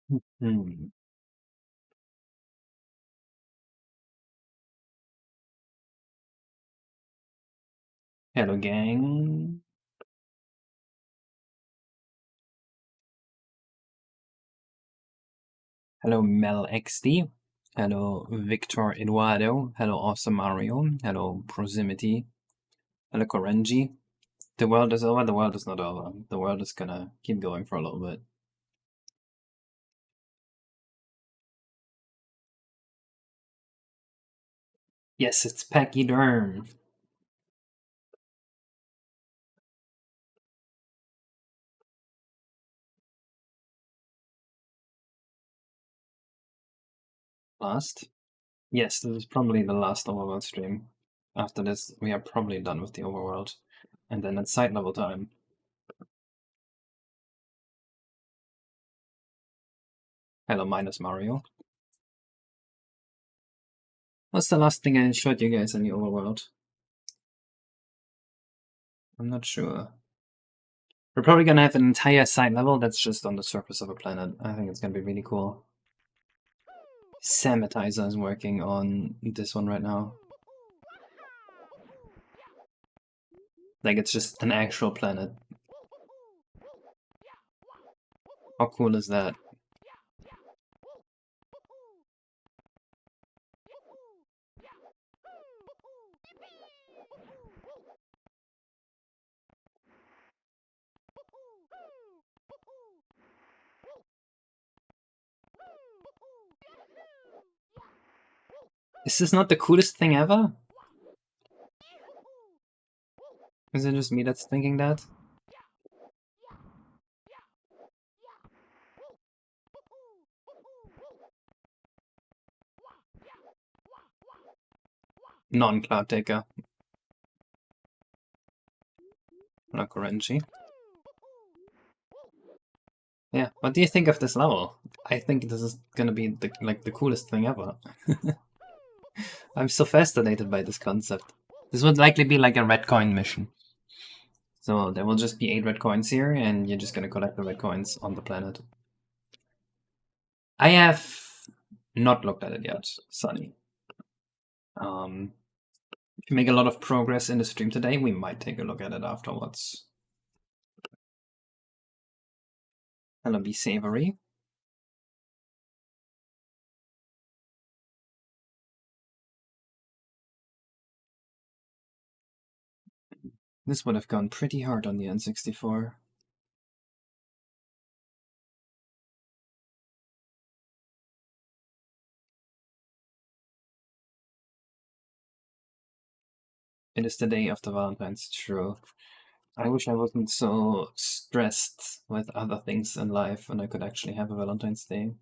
Hmm. Hello, gang. Hello, Mel XD. Hello, Victor Eduardo. Hello, Awesome Mario. Hello, Proximity. Hello, Korenji. The world is over. The world is not over. The world is gonna keep going for a little bit. Yes, it's Pachyderm. Last? Yes, this is probably the last Overworld stream. After this, we are probably done with the Overworld. And then it's side level time. Hello, minus Mario. What's the last thing I showed you guys in the Overworld? I'm not sure. We're probably gonna have an entire side level that's just on the surface of a planet. I think it's gonna be really cool. Samatizer is working on this one right now. Like, it's just an actual planet. How cool is that? Is this not the coolest thing ever? Is it just me that's thinking that? Non-Cloud Taker. Not Korenji. Yeah, what do you think of this level? I think this is gonna be the coolest thing ever. I'm so fascinated by this concept. This would likely be like a red coin mission. So there will just be 8 red coins here, and you're just gonna collect the red coins on the planet. I have not looked at it yet, Sunny. If you make a lot of progress in the stream today, we might take a look at it afterwards. Hello, be savory. This would have gone pretty hard on the N64. It is the day after Valentine's, true. I wish I wasn't so stressed with other things in life and I could actually have a Valentine's Day.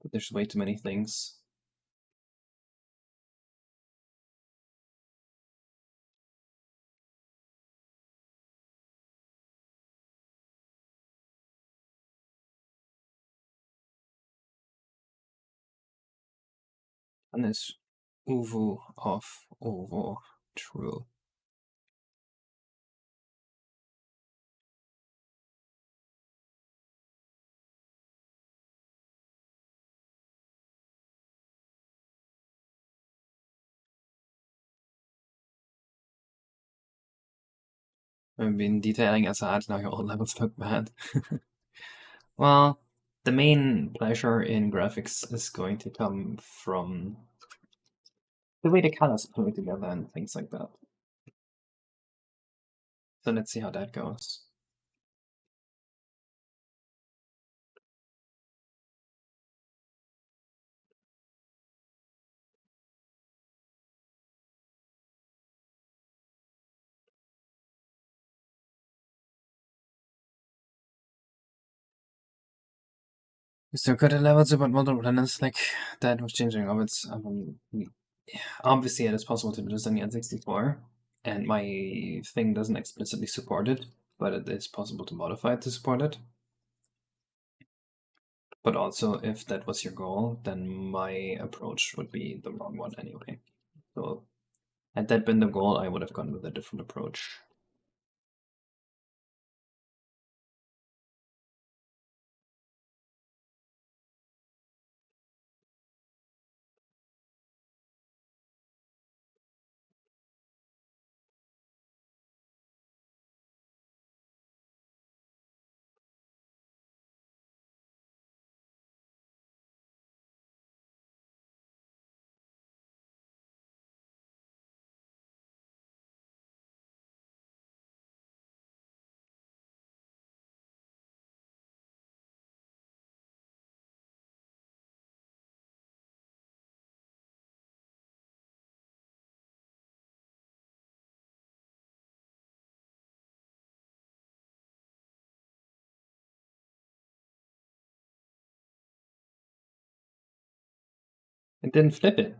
But there's way too many things. And this Uvu of Ovo, true. I've been detailing as hard, now your old levels look bad. Well, the main pleasure in graphics is going to come from the way the colors play together and things like that. So let's see how that goes. Is there good at levels about multiple planets like that was changing orbits? Obviously, it is possible to do this on the N64, and my thing doesn't explicitly support it, but it is possible to modify it to support it. But also, if that was your goal, then my approach would be the wrong one anyway. So, had that been the goal, I would have gone with a different approach. It didn't flip it.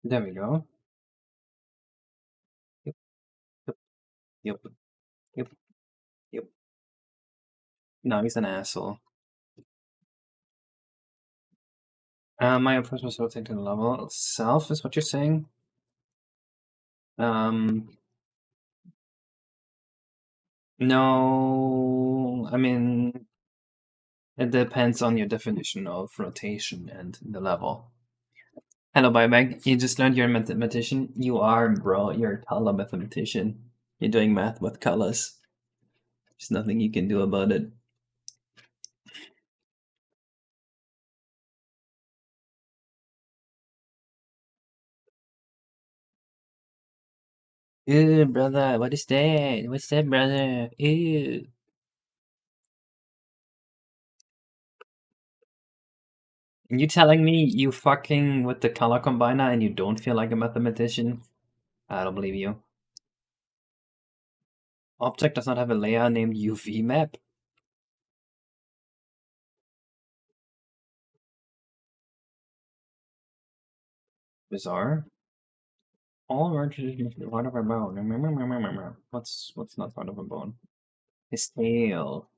There we go. Yep, yep, yep, yep, yep. No, he's an asshole. My approach was rotating the level itself, is what you're saying? Um, no, I mean, it depends on your definition of rotation and the level. Hello, Buyback. You just learned you're a mathematician? You are, bro. You're a color mathematician. You're doing math with colors. There's nothing you can do about it. Ew, brother, what is that? What's that, brother? Ew. And you telling me you fucking with the color combiner and you don't feel like a mathematician? I don't believe you. Object does not have a layer named UV map? Bizarre. All merges must be part of a bone. What's not part of a bone? His tail.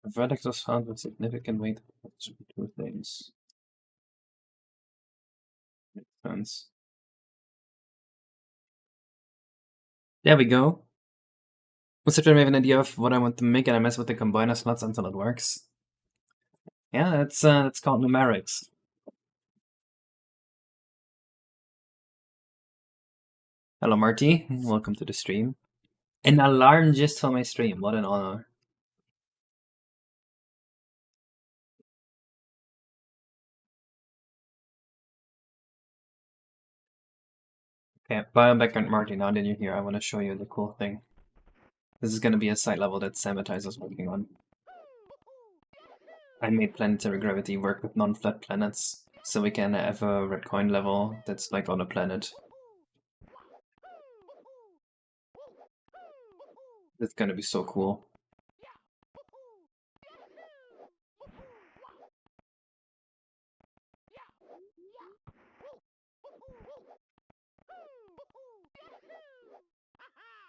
A vertex was found with significant weight of two things. Makes sense. There we go. What's if I have an idea of what I want to make and I mess with the combiner slots until it works? Yeah, it's called numerics. Hello, Marty. Welcome to the stream. An alarm just for my stream. What an honor. Okay, Bioback and Marty, now that you're here, I want to show you the cool thing. This is going to be a site level that Samatize is working on. I made planetary gravity work with non-flat planets, so we can have a red coin level that's like on a planet. It's gonna be so cool.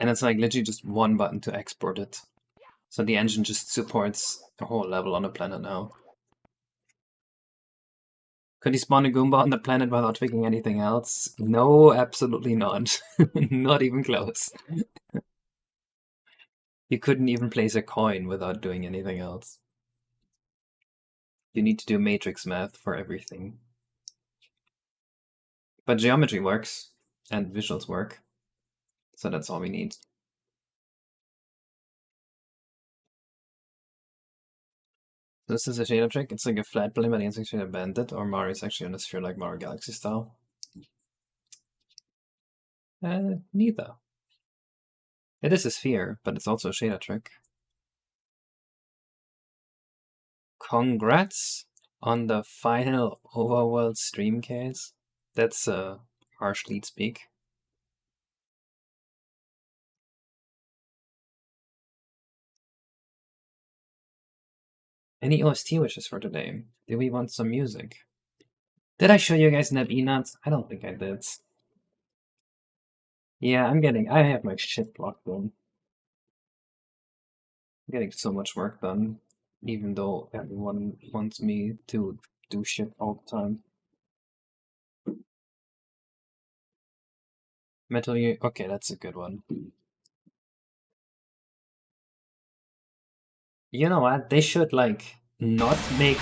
And it's like literally just one button to export it. So the engine just supports a whole level on a planet now. Could he spawn a Goomba on the planet without tweaking anything else? No, absolutely not. Not even close. You couldn't even place a coin without doing anything else. You need to do matrix math for everything. But geometry works, and visuals work. So that's all we need. This is a shader trick. It's like a flat plane, but the insect shader bandit, or Mario is actually on a sphere like Mario Galaxy style. Neither. It is a sphere, but it's also a shader trick. Congrats on the final Overworld stream case. That's harsh lead speak. Any OST wishes for today? Do we want some music? Did I show you guys Neb Nuts? I don't think I did. Yeah, I have my shit blocked in. I'm getting so much work done, even though everyone wants me to do shit all the time. Metal Gear, okay, that's a good one. You know what? They should like not make.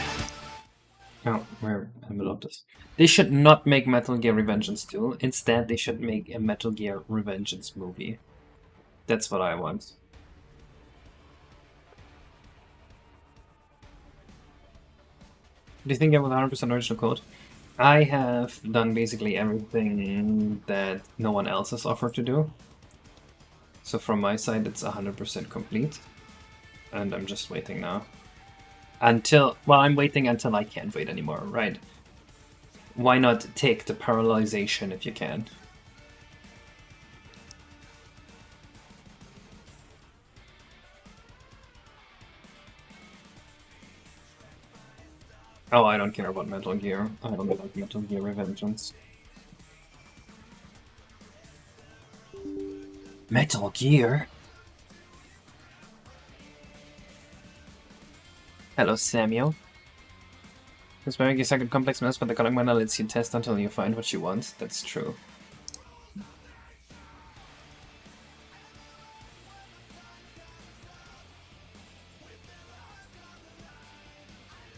Oh, we're in the middle of this. They should not make Metal Gear Revengeance 2. Instead, they should make a Metal Gear Revengeance movie. That's what I want. Do you think I have 100% original code? I have done basically everything that no one else has offered to do. So from my side, it's 100% complete. And I'm just waiting now. Until... Well, I'm waiting until I can't wait anymore, right? Why not take the paralyzation if you can? Oh, I don't care about Metal Gear. I don't like Metal Gear Revengeance. Metal Gear? Hello, Samuel. This may be a second complex mess, but the color mana lets you test until you find what you want. That's true.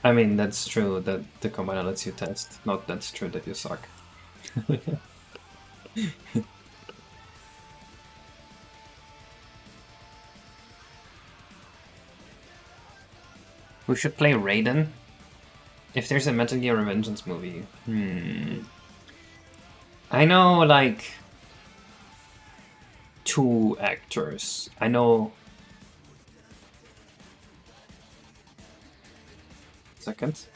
I mean, that's true that the combiner lets you test. Not that's true that you suck. We should play Raiden. If there's a Metal Gear Revengeance movie. I know, like... 2 actors. I know... Second.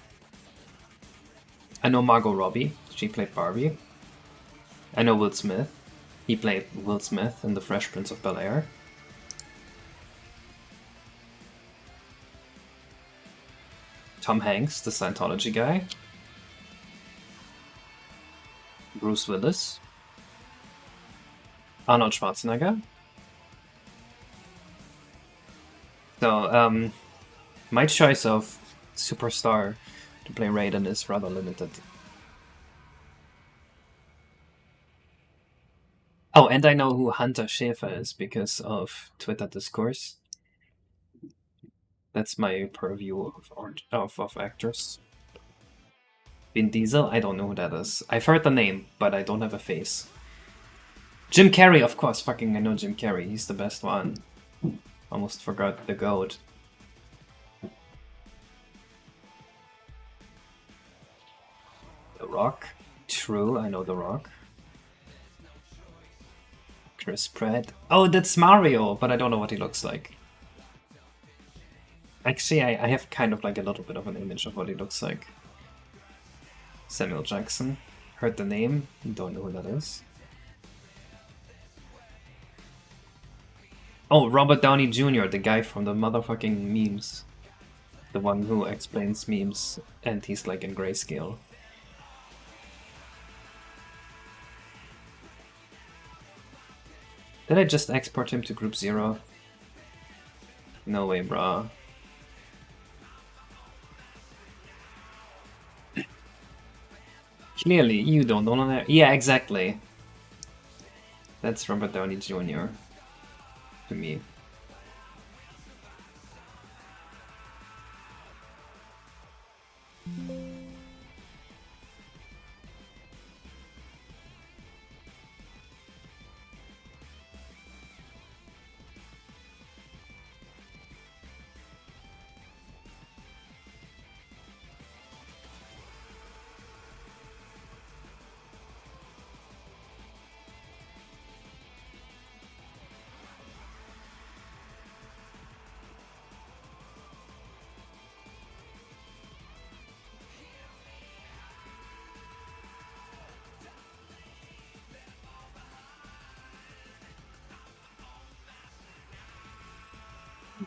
I know Margot Robbie. She played Barbie. I know Will Smith. He played Will Smith in The Fresh Prince of Bel-Air. Tom Hanks, the Scientology guy. Bruce Willis. Arnold Schwarzenegger. So, my choice of superstar to play Raiden is rather limited. Oh, and I know who Hunter Schäfer is because of Twitter discourse. That's my purview of actors. Vin Diesel? I don't know who that is. I've heard the name, but I don't have a face. Jim Carrey, of course. Fucking, I know Jim Carrey. He's the best one. Almost forgot the GOAT. The Rock? True, I know The Rock. Chris Pratt. Oh, that's Mario, but I don't know what he looks like. Actually, I have kind of like a little bit of an image of what he looks like. Samuel Jackson. Heard the name, don't know who that is. Oh, Robert Downey Jr., the guy from the motherfucking memes. The one who explains memes, and he's like in grayscale. Did I just export him to Group 0? No way, brah. Clearly, you don't know that. Yeah, exactly. That's Robert Downey Jr. to me.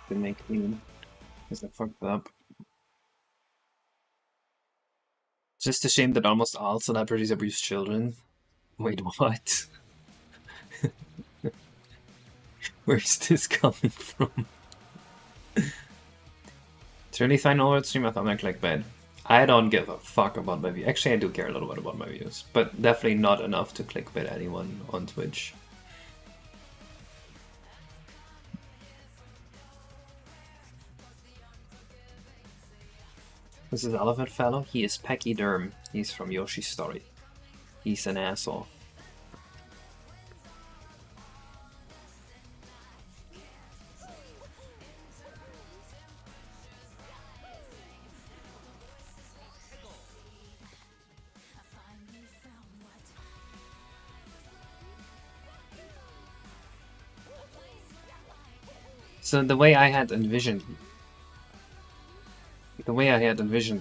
To make clean, because I fucked up. Just a shame that almost all celebrities abuse children. Wait, what? Where's this coming from? It's really fine over stream. I thought I clickbait. I don't give a fuck about my views. Actually, I do care a little bit about my views, but definitely not enough to clickbait anyone on Twitch. This is Elephant Fellow. He is Pachyderm. He's from Yoshi's Story. He's an asshole. So the way I had envisioned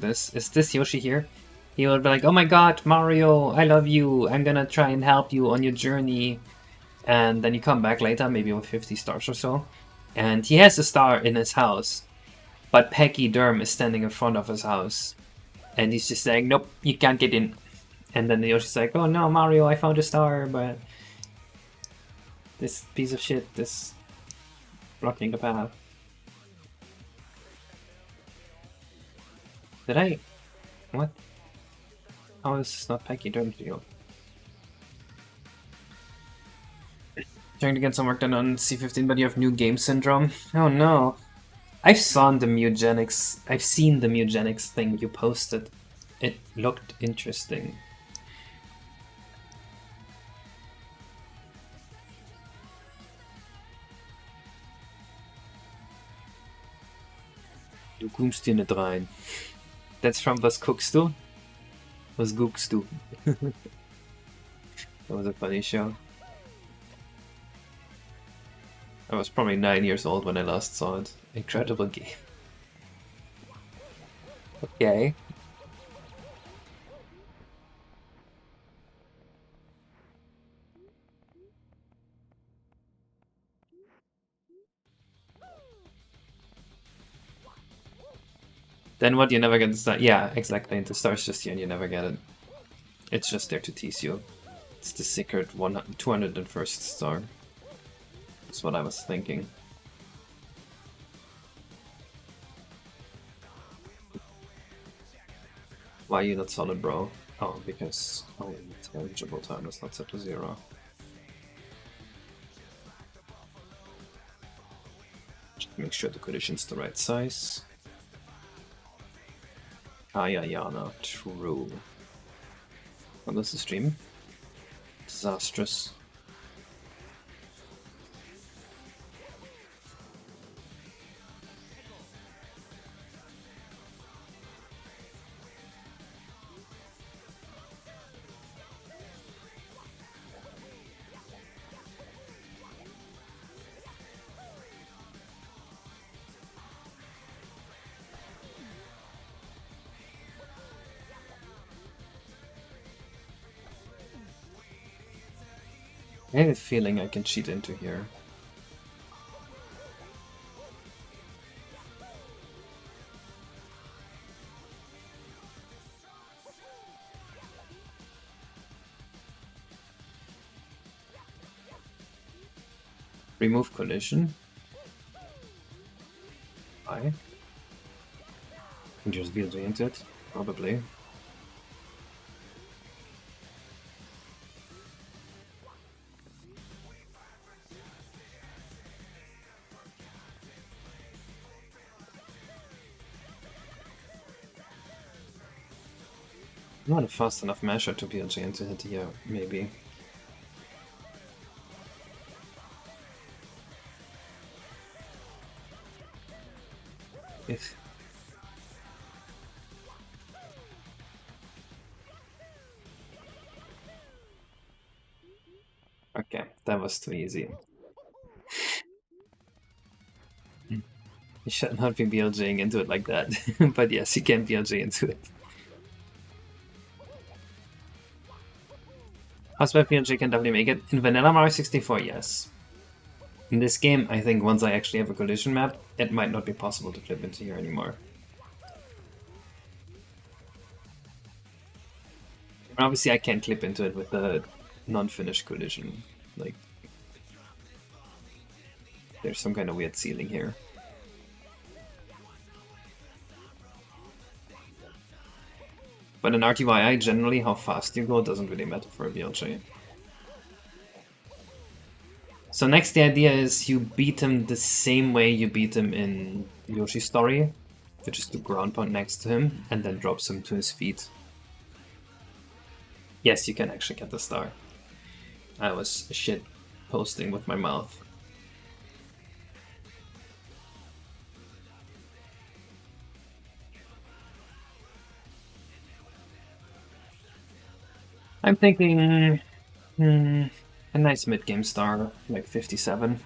this is this Yoshi here. He would be like, "Oh my God, Mario, I love you. I'm gonna try and help you on your journey." And then you come back later, maybe with 50 stars or so, and he has a star in his house, but Peggy Durham is standing in front of his house, and he's just saying, "Nope, you can't get in." And then the Yoshi's like, "Oh no, Mario, I found a star, but this piece of shit is blocking the path." Did I? What? How is this not Peggy Durham's deal? Trying to get some work done on C15, but you have new game syndrome. Oh no. I've seen the mutagenics thing you posted. It looked interesting. Du kommst hier nicht rein. That's from Was guckst du? Was guckst du? That was a funny show. I was probably 9 years old when I last saw it. Incredible game. Okay. Then what, you never get the star? Yeah, exactly. The star's just here and you never get it. It's just there to tease you. It's the secret 201st star. That's what I was thinking. Why are you not solid, bro? Oh, because my intelligible time is not set to 0. Just make sure the collision's the right size. Ayayana, true. What was the stream? Disastrous. I have a feeling I can cheat into here. Remove collision. I can just build into it, probably. Not a fast enough masher to be able to hit here, maybe. If. Okay, that was too easy. You should not be BLJing into it like that, but yes, you can BLJ into it. Housewife BLJ can definitely make it. In Vanilla Mario 64, yes. In this game, I think once I actually have a collision map, it might not be possible to clip into here anymore. Obviously, I can't clip into it with the non-finished collision. Like, there's some kind of weird ceiling here. But in RTYI, generally, how fast you go doesn't really matter for a BLJ. So next, the idea is you beat him the same way you beat him in Yoshi's story, which is to ground pound next to him, and then drops him to his feet. Yes, you can actually get the star. I was shit posting with my mouth. I'm thinking a nice mid-game star, like 57.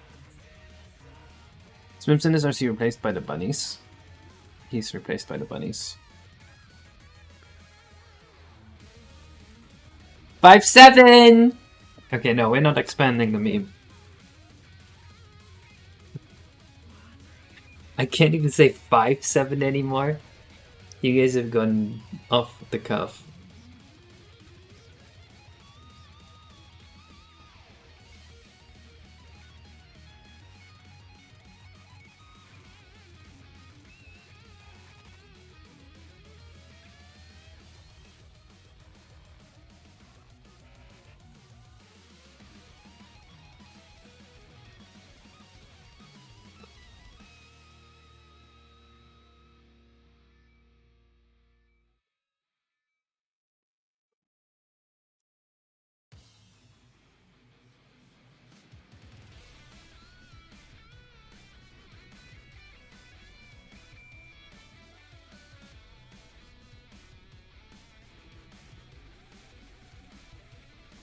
Swimson is actually replaced by the bunnies. He's replaced by the bunnies. 5-7! Okay, no, we're not expanding the meme. I can't even say 5-7 anymore. You guys have gone off the cuff.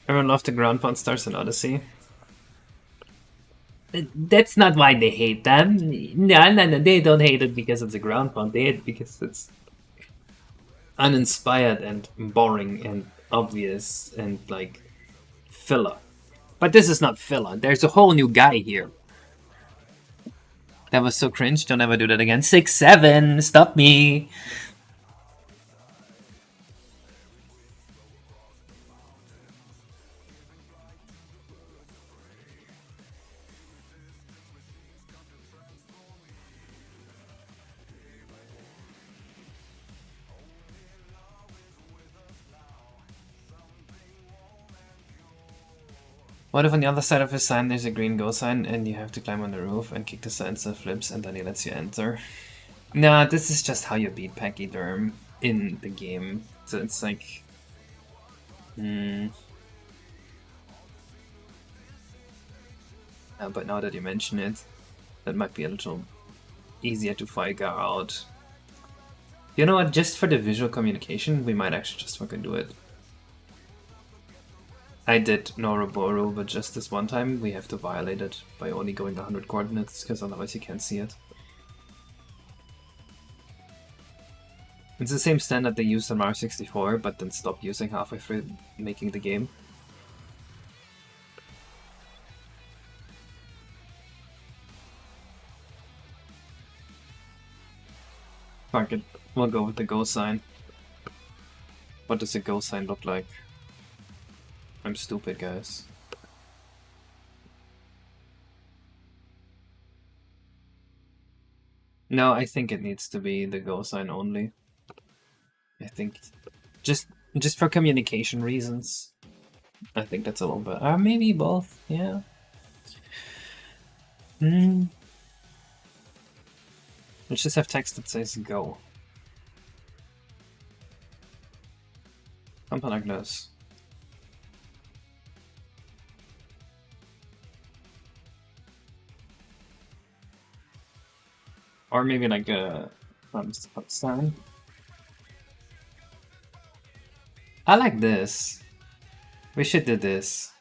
Everyone loved the ground pound stars in Odyssey. That's not why they hate them. No, they don't hate it because it's a ground pound. They hate it because it's uninspired and boring and obvious and like filler. But this is not filler. There's a whole new guy here. That was so cringe. Don't ever do that again. 6-7. Stop me. What if on the other side of his sign there's a green go sign and you have to climb on the roof and kick the sign so it flips and then he lets you enter? Nah, this is just how you beat Pachyderm in the game. So it's like... but now that you mention it, that might be a little easier to figure out. You know what, just for the visual communication, we might actually just fucking do it. I did Noroboru, but just this one time we have to violate it by only going 100 coordinates, because otherwise you can't see it. It's the same standard they used on Mario 64, but then stopped using halfway through making the game. Fuck it, we'll go with the go sign. What does a go sign look like? I'm stupid, guys. No, I think it needs to be the go sign only. I think just for communication reasons. I think that's a little bit. Maybe both. Yeah. Let's just have text that says go. Something like this. Or maybe like a up sign. I like this. We should do this.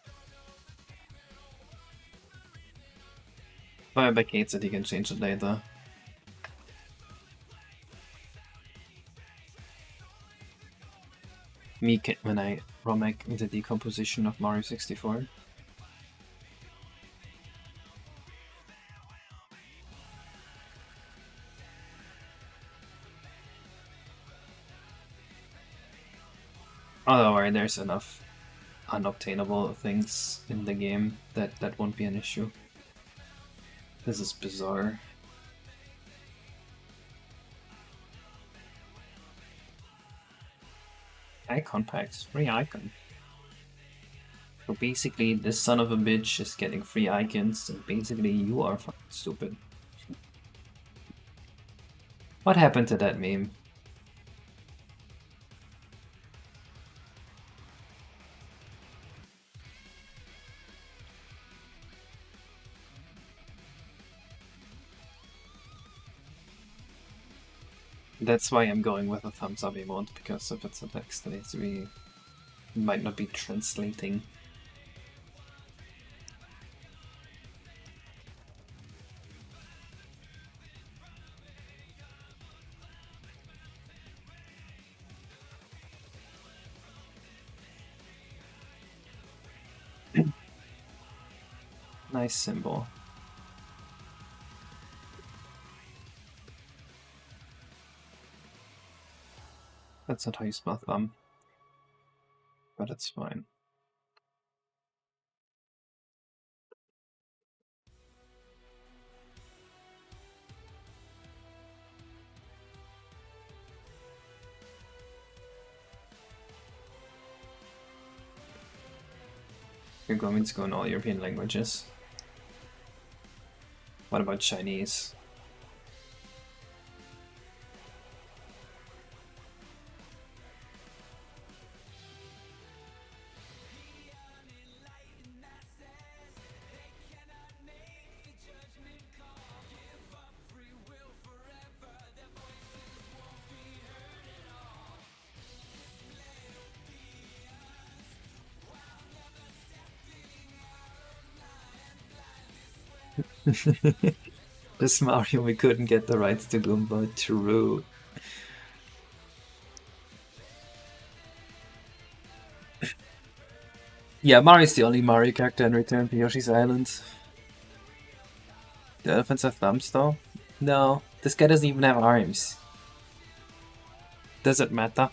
But I bet Kate said he can change it later. Me when I remake the decomposition of Mario 64. Oh, don't worry, there's enough unobtainable things in the game that won't be an issue. This is bizarre. Icon packs, free icon. So basically, this son of a bitch is getting free icons, and basically you are fucking stupid. What happened to that meme? That's why I'm going with a thumbs up emote, because if it's a text, then it's really might not be translating. Nice symbol. That's not how you spell thumb. But it's fine. You're going to go in all European languages. What about Chinese? This Mario, we couldn't get the rights to Goomba. True. Yeah, Mario's the only Mario character in Return to Yoshi's Island. The elephants have thumbs, though? No, this guy doesn't even have arms. Does it matter?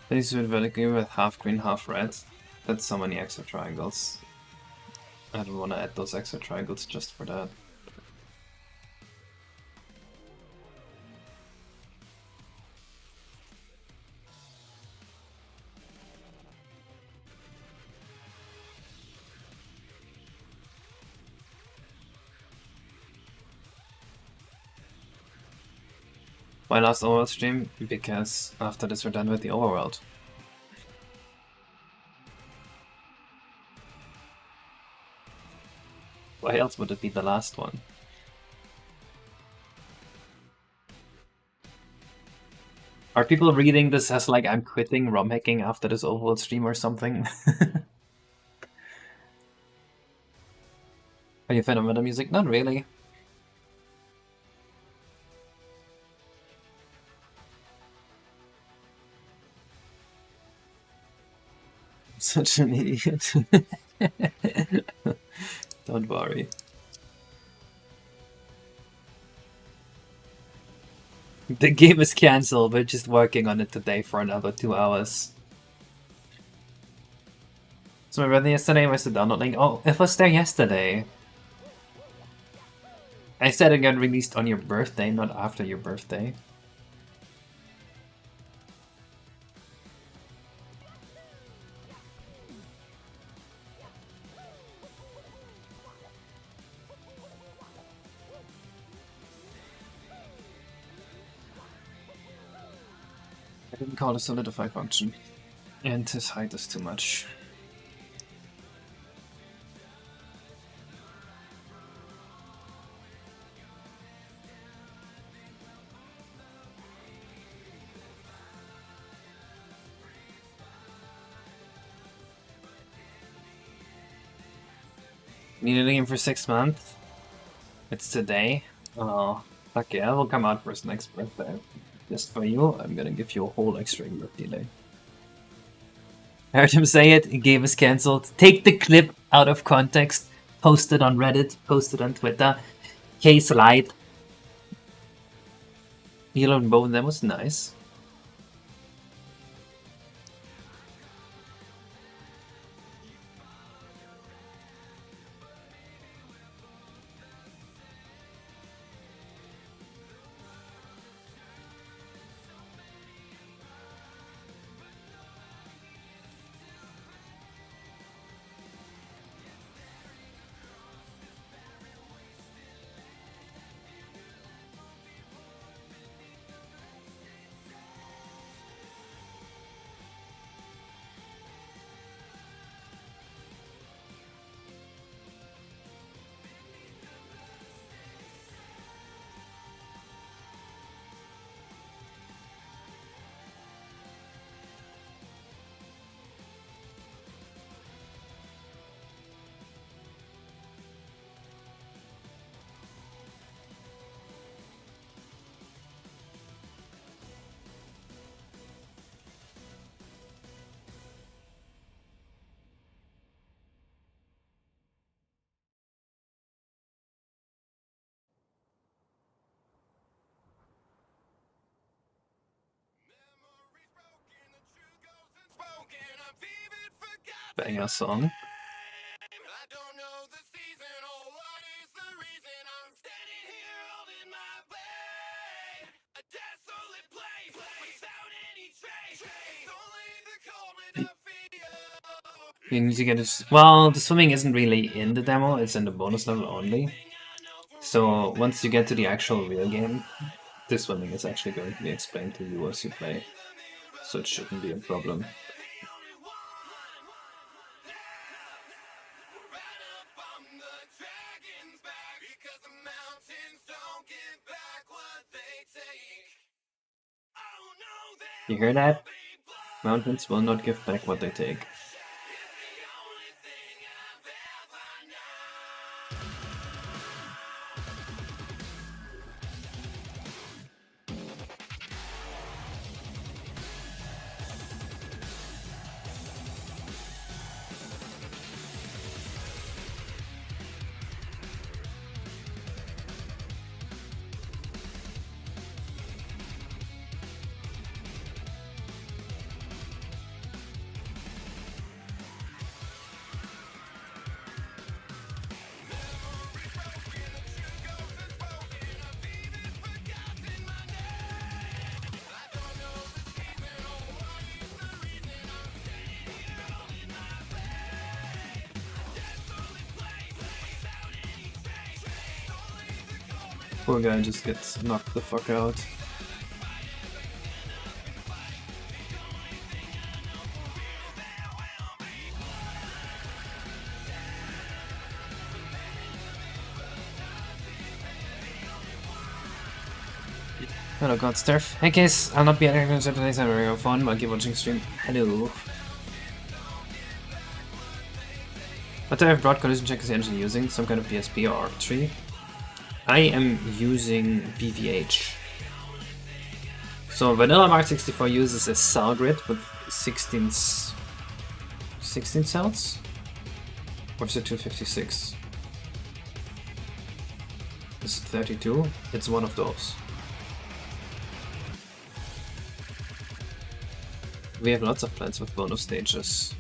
This is vertically with half green, half red. That's so many extra triangles. I don't want to add those extra triangles just for that. My last Overworld stream, because after this we're done with the Overworld. Why else would it be the last one? Are people reading this as like I'm quitting ROM hacking after this Overworld stream or something? Are you a fan of meta music? Not really. I'm such an idiot. Don't worry. The game is cancelled, we're just working on it today for another 2 hours. So my birthday yesterday, where's the download link? Oh, it was there yesterday. I said it got released on your birthday, not after your birthday. I didn't call a solidify function. And his height is too much. Needed a game for 6 months? It's today? Oh, fuck yeah, we'll come out for his next birthday. Just for you, I'm gonna give you a whole extra year of delay. I heard him say it, game is cancelled. Take the clip out of context, post it on Reddit, post it on Twitter. Case light. Yellow and both of them was nice. banger song. You need to get this. Well, the swimming isn't really in the demo, it's in the bonus level only. So once you get to the actual real game, the swimming is actually going to be explained to you as you play. So it shouldn't be a problem. You hear that? Mountains will not give back what they take. Poor guy just gets knocked the fuck out. Hello, Godsterf. Hey guys, I'll not be editing today's very fun, but I'll keep watching stream. Hello. What type of broad collision check is the engine using? Some kind of PSP or ARC-tree? I am using BVH. So vanilla Mark 64 uses a cell grid with 16 cells? Or is it 256? Is it 32? It's one of those. We have lots of plans with bonus stages.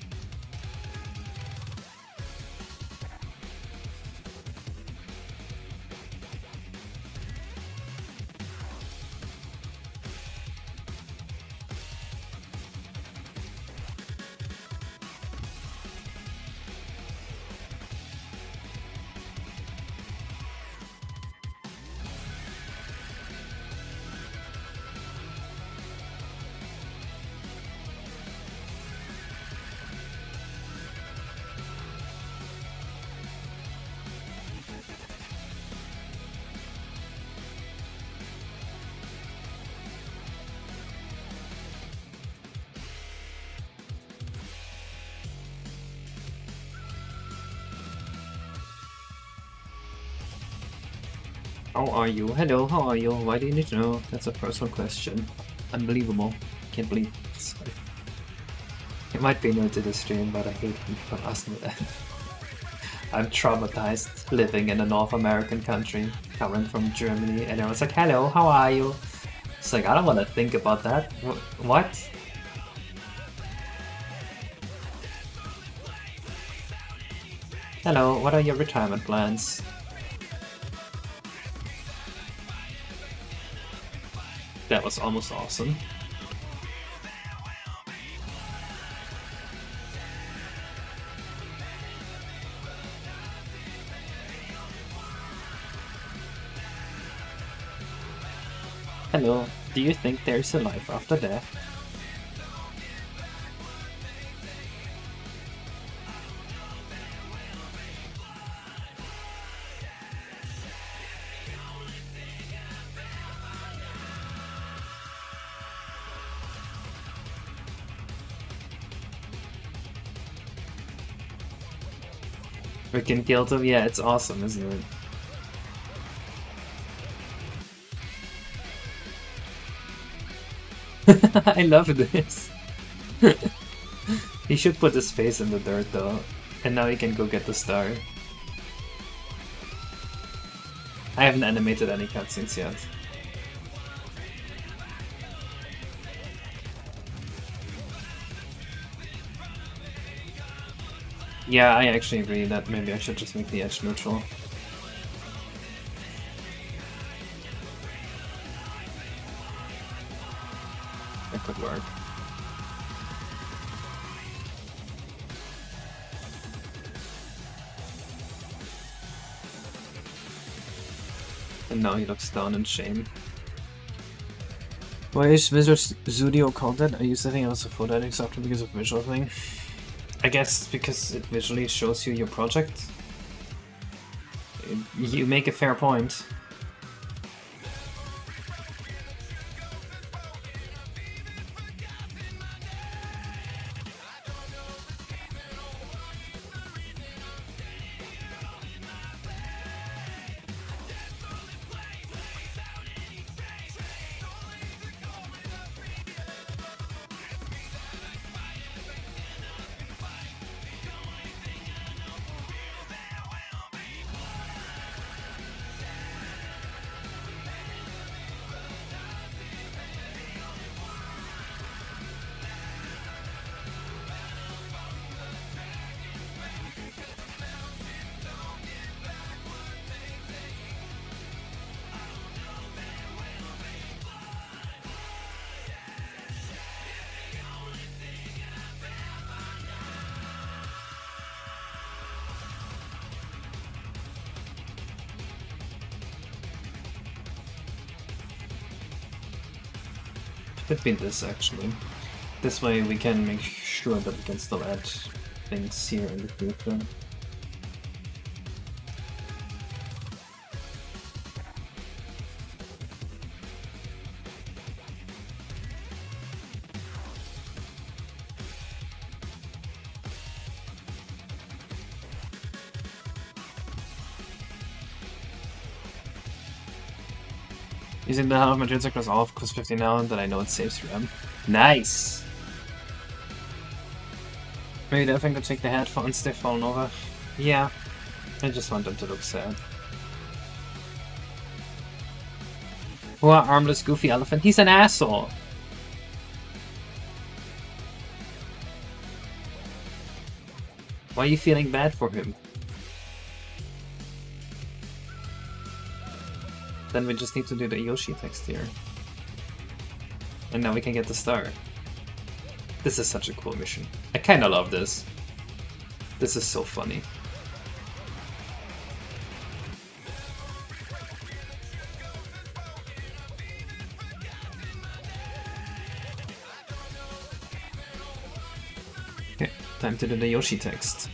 How are you? Hello, how are you? Why do you need to know? That's a personal question. Unbelievable. Can't believe it. Sorry. It might be new to the stream, but I hate when people ask me that. I'm traumatized living in a North American country, coming from Germany, and everyone's like, hello, how are you? It's like, I don't want to think about that. What? Hello, what are your retirement plans? That was almost awesome. Hello, do you think there's a life after death? Freaking killed him? Yeah, it's awesome, isn't it? I love this. He should put his face in the dirt though, and now he can go get the star. I haven't animated any cutscenes yet. Yeah, I actually agree that maybe I should just make the edge neutral. That could work. And now he looks down in shame. Why is Visual Studio content? Are you setting up as a photo editing software because of visual thing? I guess because it visually shows you your project. You make a fair point. Could be this actually. This way we can make sure that we can still add things here in the future. Using the half of materials across all of course 50 now that I know it saves RAM. Nice! Maybe I think I'll take the headphones, they've fallen over. Yeah, I just want them to look sad. What armless goofy elephant? He's an asshole! Why are you feeling bad for him? Then we just need to do the Yoshi text here. And now we can get the star. This is such a cool mission. I kinda love this. This is so funny. Okay, time to do the Yoshi text.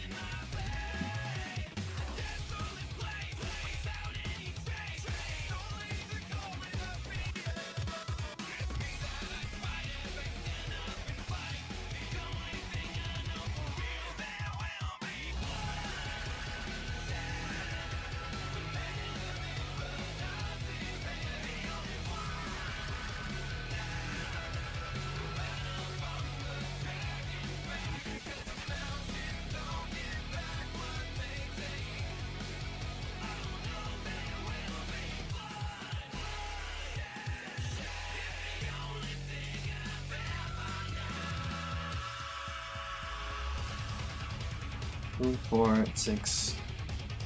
Two, 4, 6,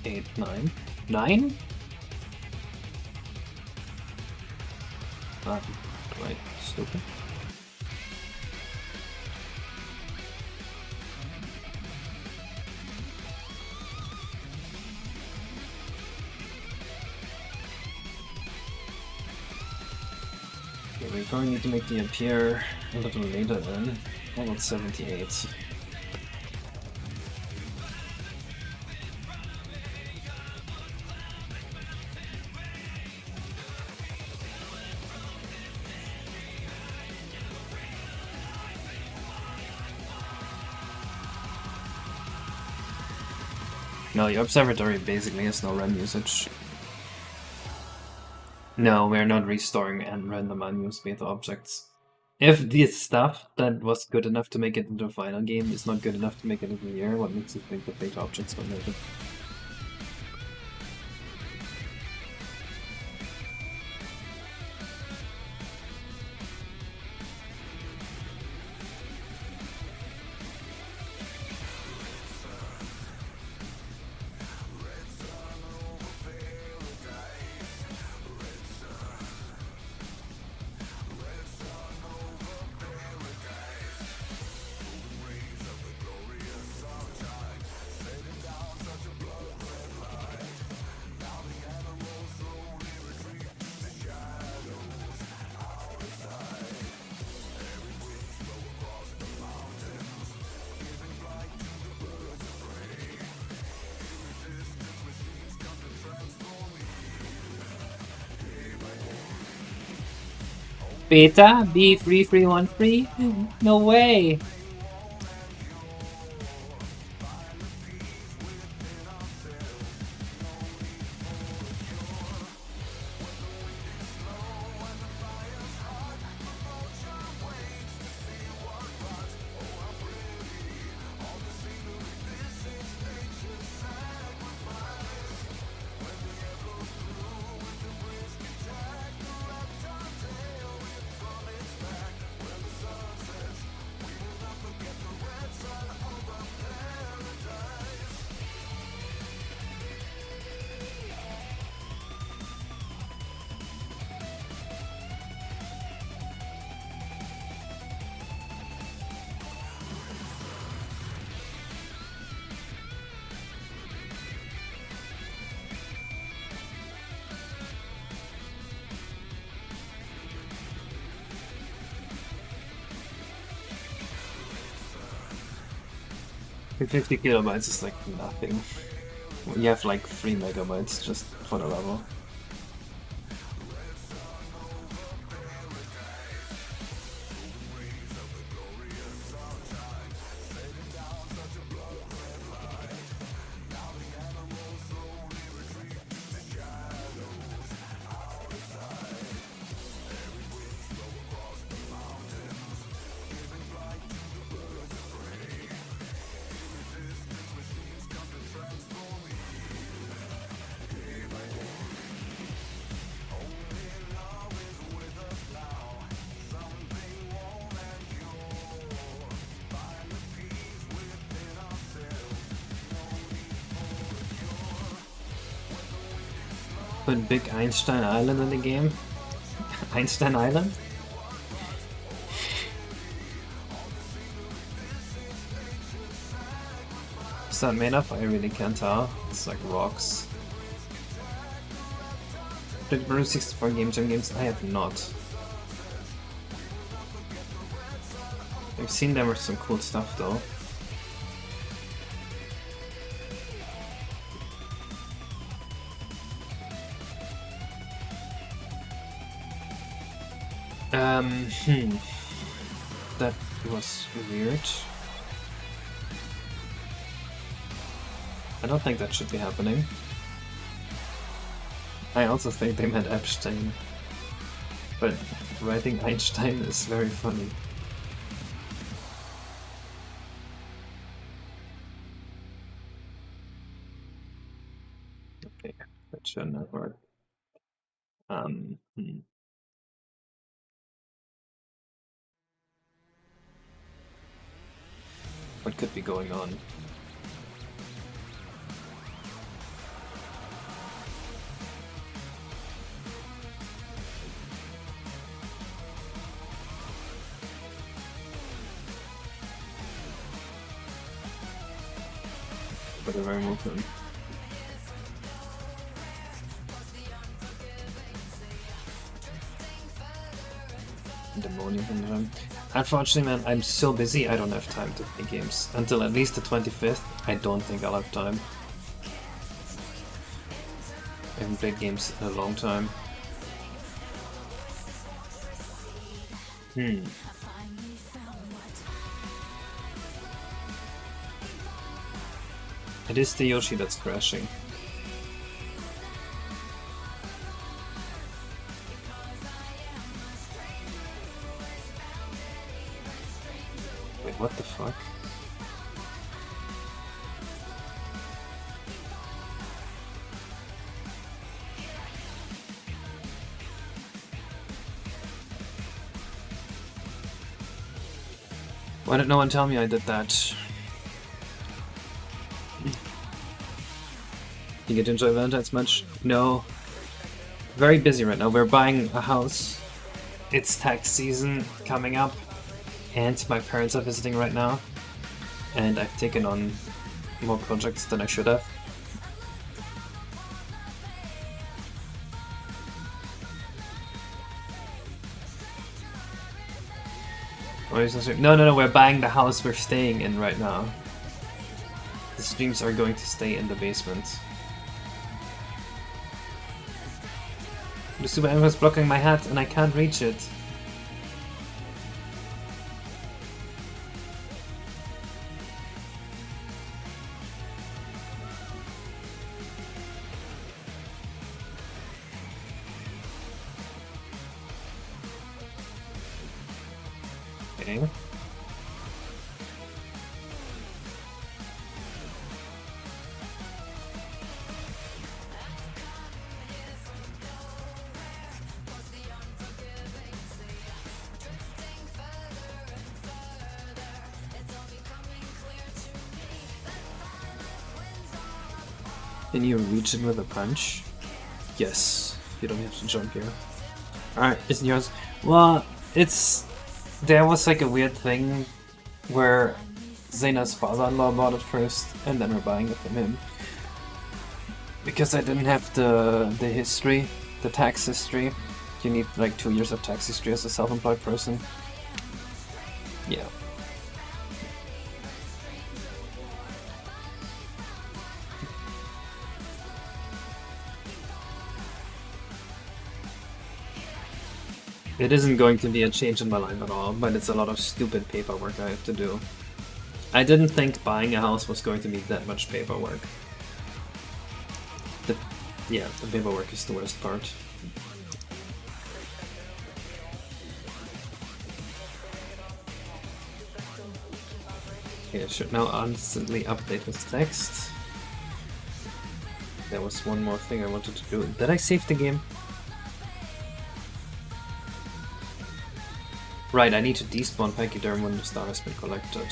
8, 9. 9? Ah, right, stupid. Okay, we probably need to make the appear a little later then. How about 78? No, your observatory basically has no RAM usage. No, we're not restoring and random unused beta objects. If this stuff that was good enough to make it into a final game is not good enough to make it into the year, what makes you think that beta objects will make it? Beta? B3313? No way! And 50 kilobytes is like nothing. You have like 3 megabytes just for the level. Put Big Einstein Island in the game? Einstein Island? What's that made of? I really can't tell. It's like rocks. Did Brew 64 Game Jam games? I have not. I've seen them with some cool stuff though. That was weird. I don't think that should be happening. I also think they meant Epstein. But writing Einstein is very funny. Okay, that shouldn't have worked. What could be going on? Better remove him. Demonium syndrome. Unfortunately, man, I'm so busy I don't have time to play games. Until at least the 25th, I don't think I'll have time. I haven't played games in a long time. It is the Yoshi that's crashing. Wait, what the fuck? Why did no one tell me I did that? You get to enjoy Valentine's much? No. Very busy right now. We're buying a house. It's tax season coming up. And my parents are visiting right now. And I've taken on more projects than I should have. No, we're buying the house we're staying in right now. The streams are going to stay in the basement. The super animal is blocking my hat and I can't reach it. Okay. Can you reach it with a punch? Yes. You don't have to jump here. Alright, it's yours. Well, it's... There was like a weird thing where Zena's father-in-law bought it first, and then we're buying it from him. Because I didn't have the history, the tax history. You need like 2 years of tax history as a self-employed person. Yeah. It isn't going to be a change in my life at all, but it's a lot of stupid paperwork I have to do. I didn't think buying a house was going to be that much paperwork. Yeah, the paperwork is the worst part. Okay, I should now instantly update this text. There was one more thing I wanted to do. Did I save the game? Right, I need to despawn Pachyderm when the star has been collected.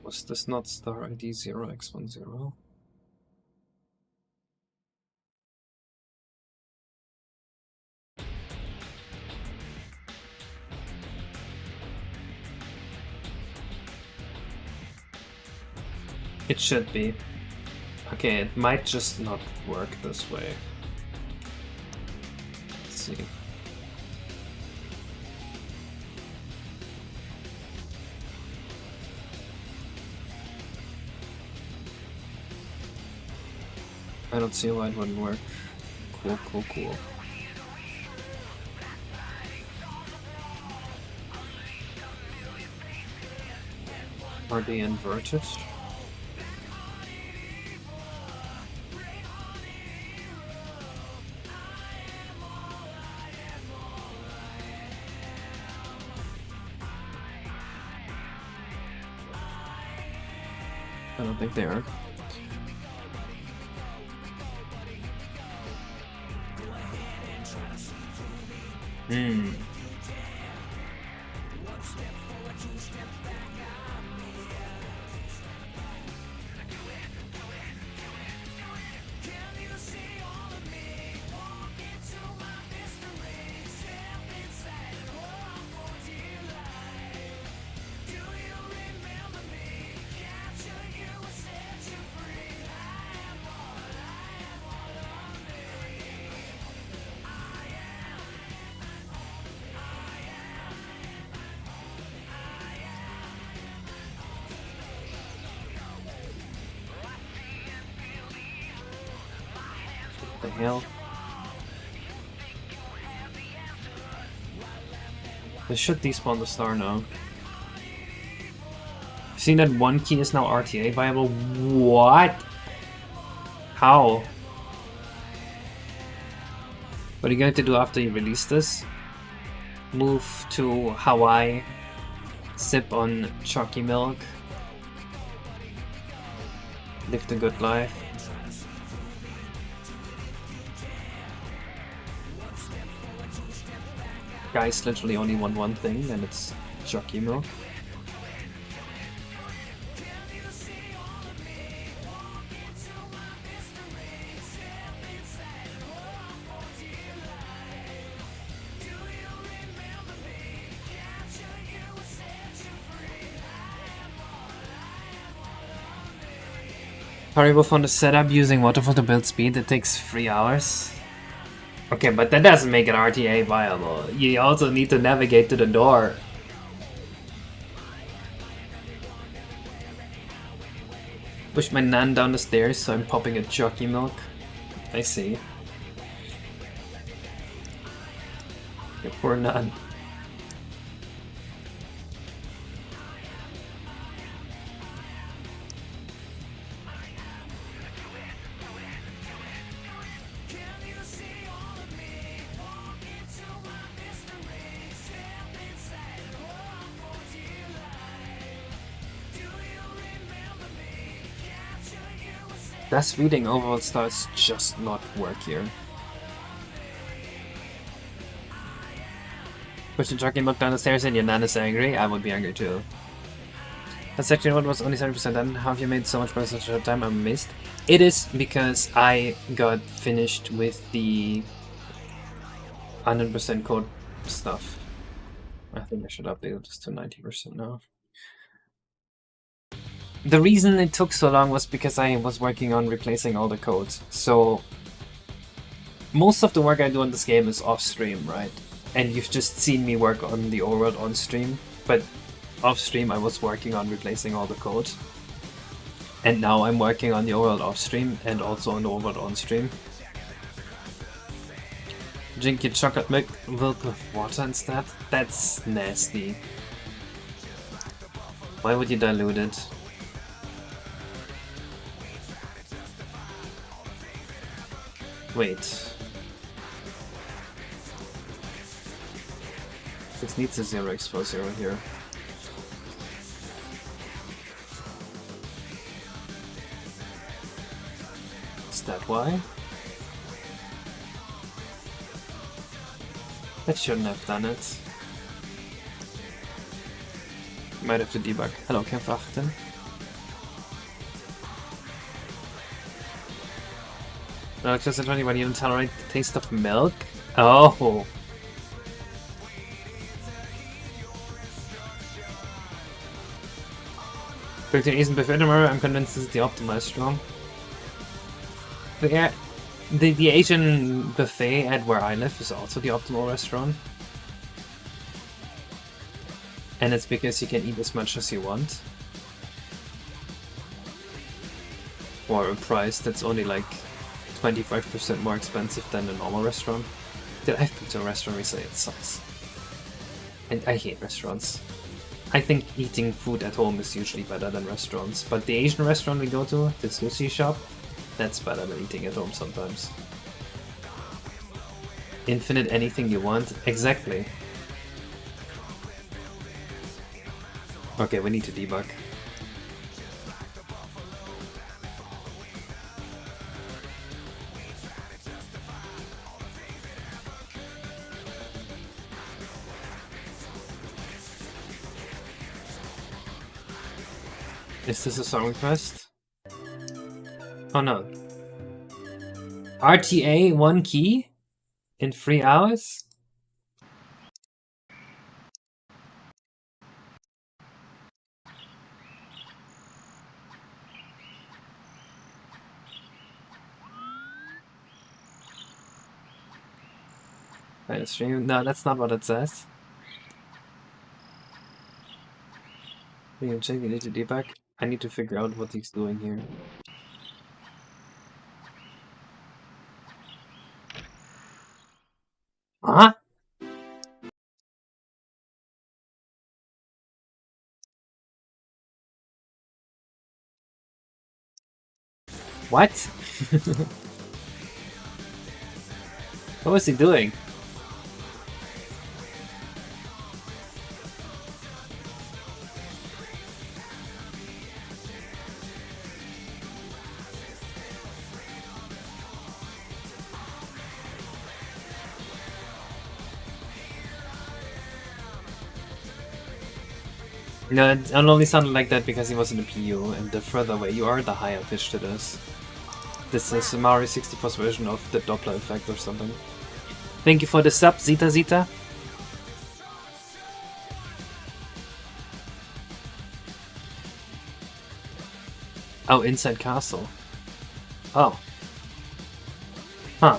Was this not star ID 0x10? It should be. Okay, it might just not work this way. Let's see. I don't see why it wouldn't work. Cool, cool, cool. Are they inverted? I don't think they are. Hmm. The hell? They should despawn the star now. Seeing that one key is now RTA viable? What? How? What are you going to do after you release this? Move to Hawaii, sip on chalky milk, live the good life. Guys literally only want one thing, and it's chalky milk. Horrible fun to set up using waterfall to build speed. It takes 3 hours. Okay, but that doesn't make an RTA viable. You also need to navigate to the door. Push my nan down the stairs, so I'm popping a jockey milk. I see. Your poor nan. Does reading Overworld stars just not work here? Push the jockey milk down the stairs and your nan is angry? I would be angry too. That section 1 was only 70% done. How have you made so much progress in such a short time? I'm amazed. It is because I got finished with the 100% code stuff. I think I should update this to 90% now. The reason it took so long was because I was working on replacing all the codes. So most of the work I do on this game is off stream, right? And you've just seen me work on the Overworld on stream, but off stream I was working on replacing all the code. And now I'm working on the Overworld off stream and also on the Overworld on stream. Drink your chocolate milk with water instead? That's nasty. Why would you dilute it? Wait. This needs a 0x40 here. Is that why? That shouldn't have done it. Might have to debug. Hello, Camp 18. No, just at 21, you don't tolerate the taste of milk? Oh! Cooked in Asian buffet tomorrow, I'm convinced this is the optimized one. The Asian buffet at where I live is also the optimal restaurant. And it's because you can eat as much as you want. For a price that's only like 25% more expensive than a normal restaurant. Dude, I've been to a restaurant recently, it sucks. And I hate restaurants. I think eating food at home is usually better than restaurants, but the Asian restaurant we go to, the sushi shop, that's better than eating at home sometimes. Infinite anything you want? Exactly. Okay, we need to debug. Is this a song request? Oh no. RTA 1 key? In 3 hours? No, that's not what it says. You can check, you need to debug. I need to figure out what he's doing here. Huh? What? What was he doing? No, it only sounded like that because he was in the PU, and the further away you are, the higher pitched it is. This is Mario 64's version of the Doppler effect or something. Thank you for the sub, Zita Zita. Oh, Inside Castle. Oh. Huh.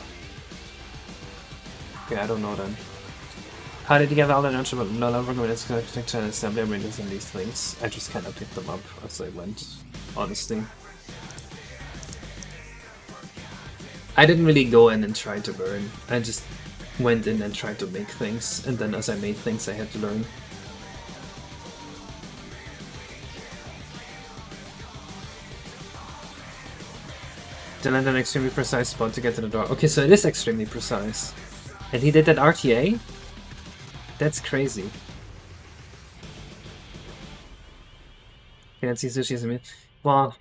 Okay, I don't know then. How did you get all that knowledge about no longer architecture and assembly operators and these things? I just kind of picked them up as I went, honestly. I didn't really go in and try to learn. I just went in and tried to make things, and then as I made things I had to learn. To land an extremely precise spot to get to the door. Okay, so it is extremely precise. And he did that RTA? That's crazy. Can't see sushi as a meal. Well,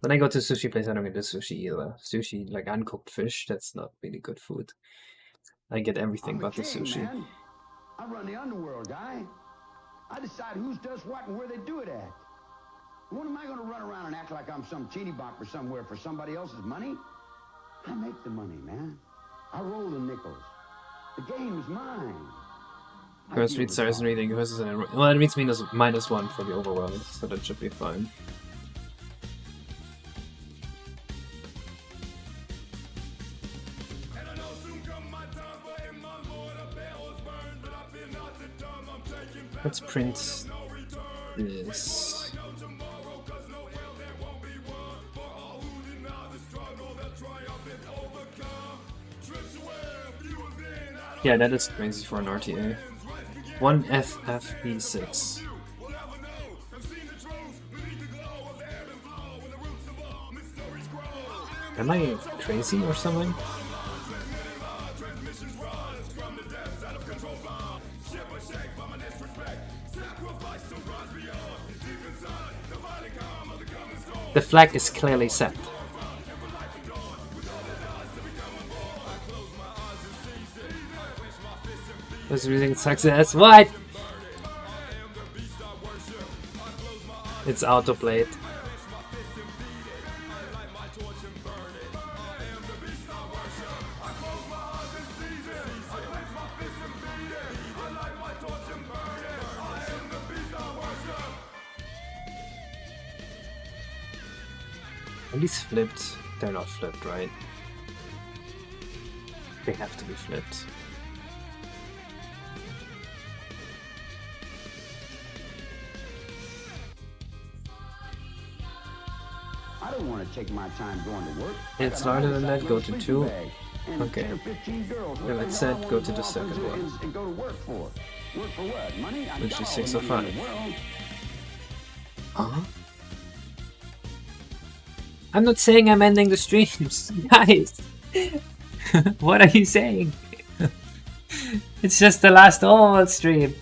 when I go to a sushi place, I don't get the sushi either. Sushi, like uncooked fish, that's not really good food. I get everything but the sushi. Man. I run the underworld, guy. I decide who does what and where they do it at. When am I going to run around and act like I'm some teeny bopper somewhere for somebody else's money? I make the money, man. I roll the nickels. The game is mine. First read stars and reading. Well, it reads -1 for the Overworld, so that should be fine. Let's print this. Yeah, that is crazy for an RTA. 1 FFE6. Am I crazy or something? The flag is clearly set. Was using success. What? It's autoplayed. At least flipped. They're not flipped, right? They have to be flipped. I don't want to take my time going to work. It's larger than that, go to 2. Okay. If it's set, go to the second one. And go to work for. Work for what? Money? Which is 605. Huh? I'm not saying I'm ending the streams, guys. What are you saying? It's just the last Overworld stream.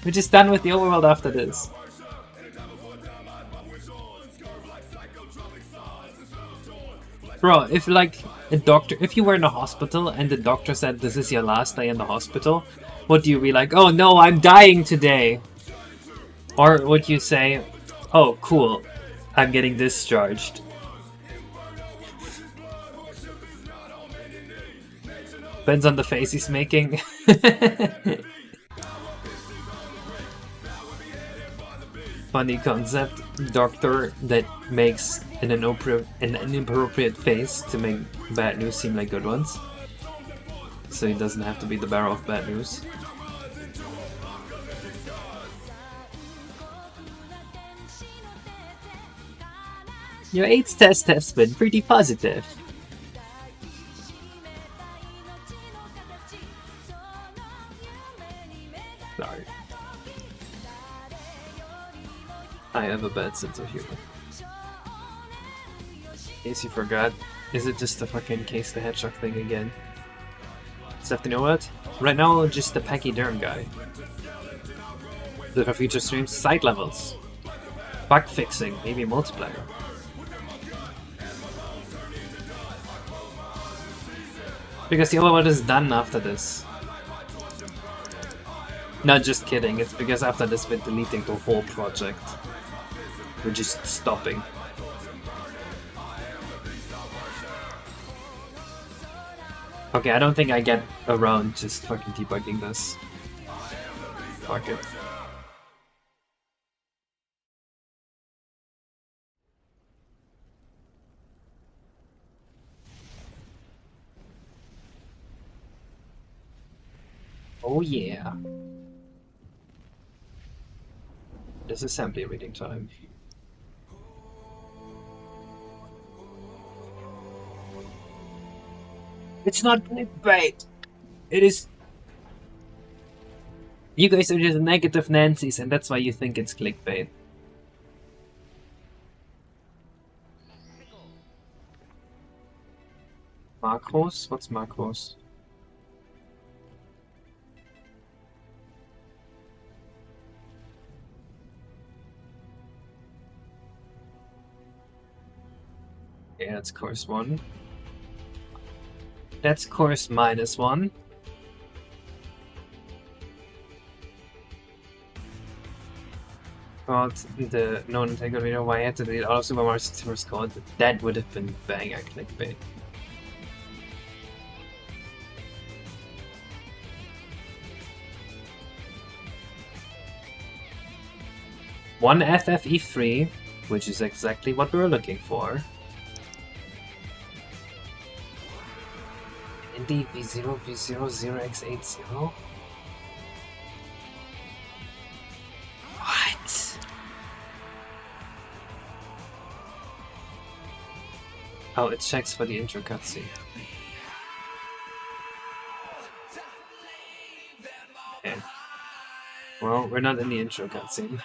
We're just done with the Overworld after this. Bro, if like a doctor, if you were in a hospital and the doctor said this is your last day in the hospital, would you be like, oh no, I'm dying today? Or would you say, oh cool, I'm getting discharged? Depends on the face he's making. Funny concept. Doctor that makes an inappropriate face to make bad news seem like good ones. So he doesn't have to be the bearer of bad news. Your AIDS test has been pretty positive. Sorry. I have a bad sense of humor. In case you forgot, is it just the fucking Case the Hedgehog thing again? Except you know what? Right now, just the pachyderm guy. The future streams, side levels, bug fixing, maybe multiplayer. Because the Overworld is done after this. No, just kidding. It's because after this we're deleting the whole project. We're just stopping. Okay, I don't think I get around just fucking debugging this. Fuck it. Oh yeah. This is assembly reading time. It's not clickbait. It is. You guys are just negative Nancy's, and that's why you think it's clickbait. Macros? What's macros? Yeah, that's course 1. That's course -1. About the known integrity video, why I had to delete all of Super Mario 64's code. That would have been banger clickbait. One FFE3, which is exactly what we were looking for. Indy V0 V0 0x80. What? Oh, it checks for the intro cutscene. Okay. Well, we're not in the intro cutscene.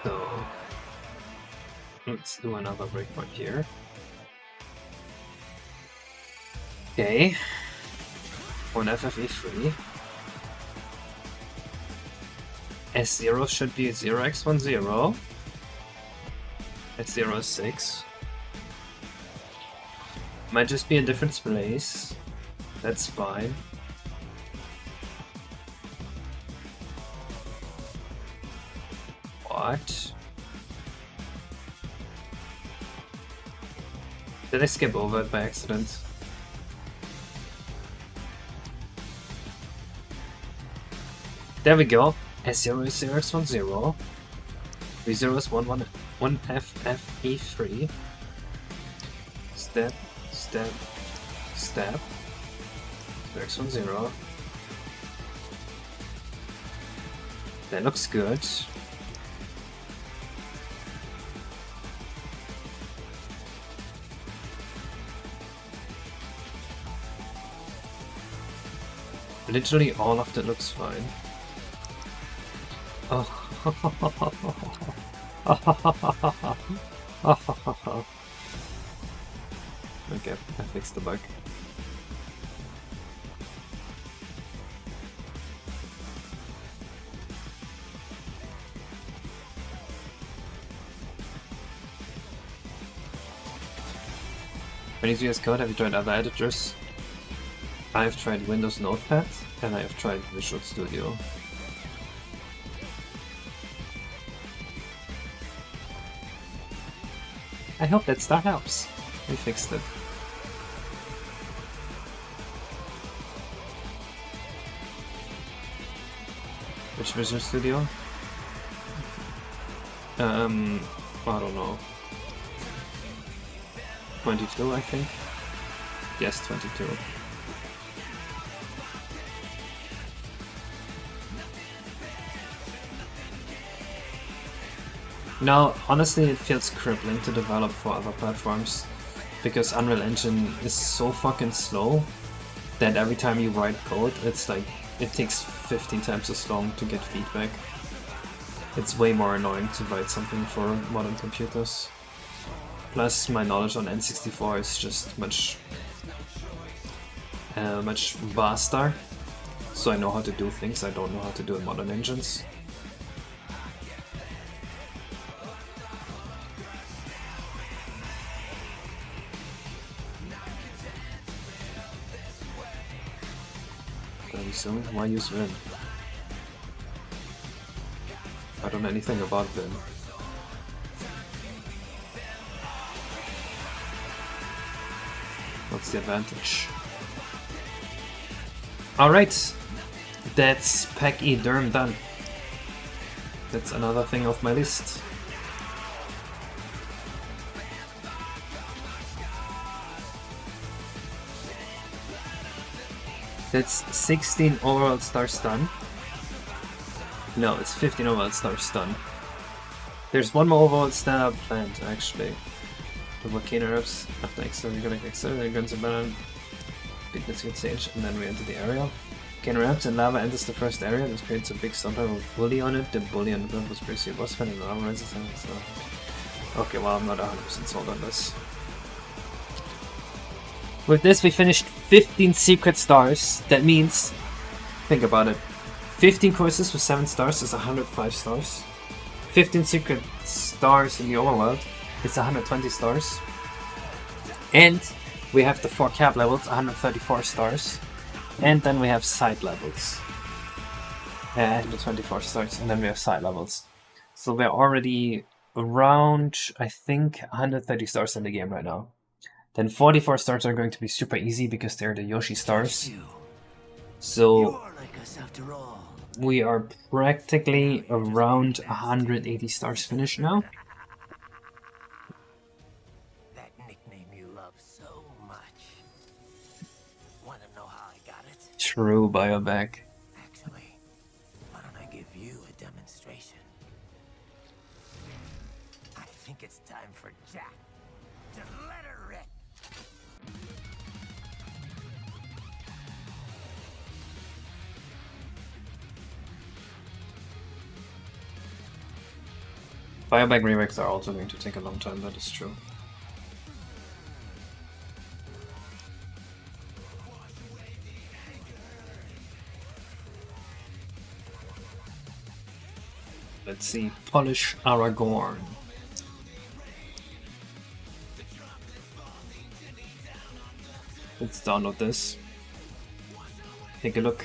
So let's do another breakpoint here. Okay. One FFE3. S0 should be 0x10. S0 is 6. Might just be a different place. That's fine. What? Did I skip over it by accident? There we go. S0 is 0x10. V0 is 1 FFE3. Step, step, step. 0x10. That looks good. Literally all of that looks fine. Oh. Okay, I fixed the bug. When you VS Code, have you tried other editors? I've tried Windows Notepad and I have tried Visual Studio. I hope that star helps. We fixed it. Which Visual Studio? I don't know. 22, I think. Yes, 22. No, honestly, it feels crippling to develop for other platforms, because Unreal Engine is so fucking slow that every time you write code, it's like, it takes 15 times as long to get feedback. It's way more annoying to write something for modern computers. Plus, my knowledge on N64 is just much vaster, so I know how to do things I don't know how to do in modern engines. So, why use Vim? I don't know anything about Vim. What's the advantage? Alright, that's Pack E Derm done. That's another thing off my list. That's 16 overworld stars done. No, it's 15 overworld stars done. There's one more overworld star planned, actually. The volcano erupts after accelerating guns are banned. Big let's get stage, and then we enter the area. Volcano erupts and lava enters the first area. This creates a big stump with bully on it. The bully on the ground was pretty boss fight and the lava rises and so. Okay, well, I'm not 100% sold on this. With this, we finished 15 secret stars. That means, think about it, 15 courses with 7 stars is 105 stars. 15 secret stars in the overworld is 120 stars. And we have the 4 cap levels, 134 stars. And then we have side levels. 124 stars, and then we have side levels. So we're already around, I think, 130 stars in the game right now. Then 44 stars are going to be super easy because they're the Yoshi stars. So we are practically around 180 stars finished now. That nickname you love so much. Want to know how I got it? True, Bioback. Actually, why don't I give you a demonstration? I think it's time for Jack to let her rip. Bioback remakes are also going to take a long time, that is true. Let's see, Polish Aragorn. Let's download this. Take a look.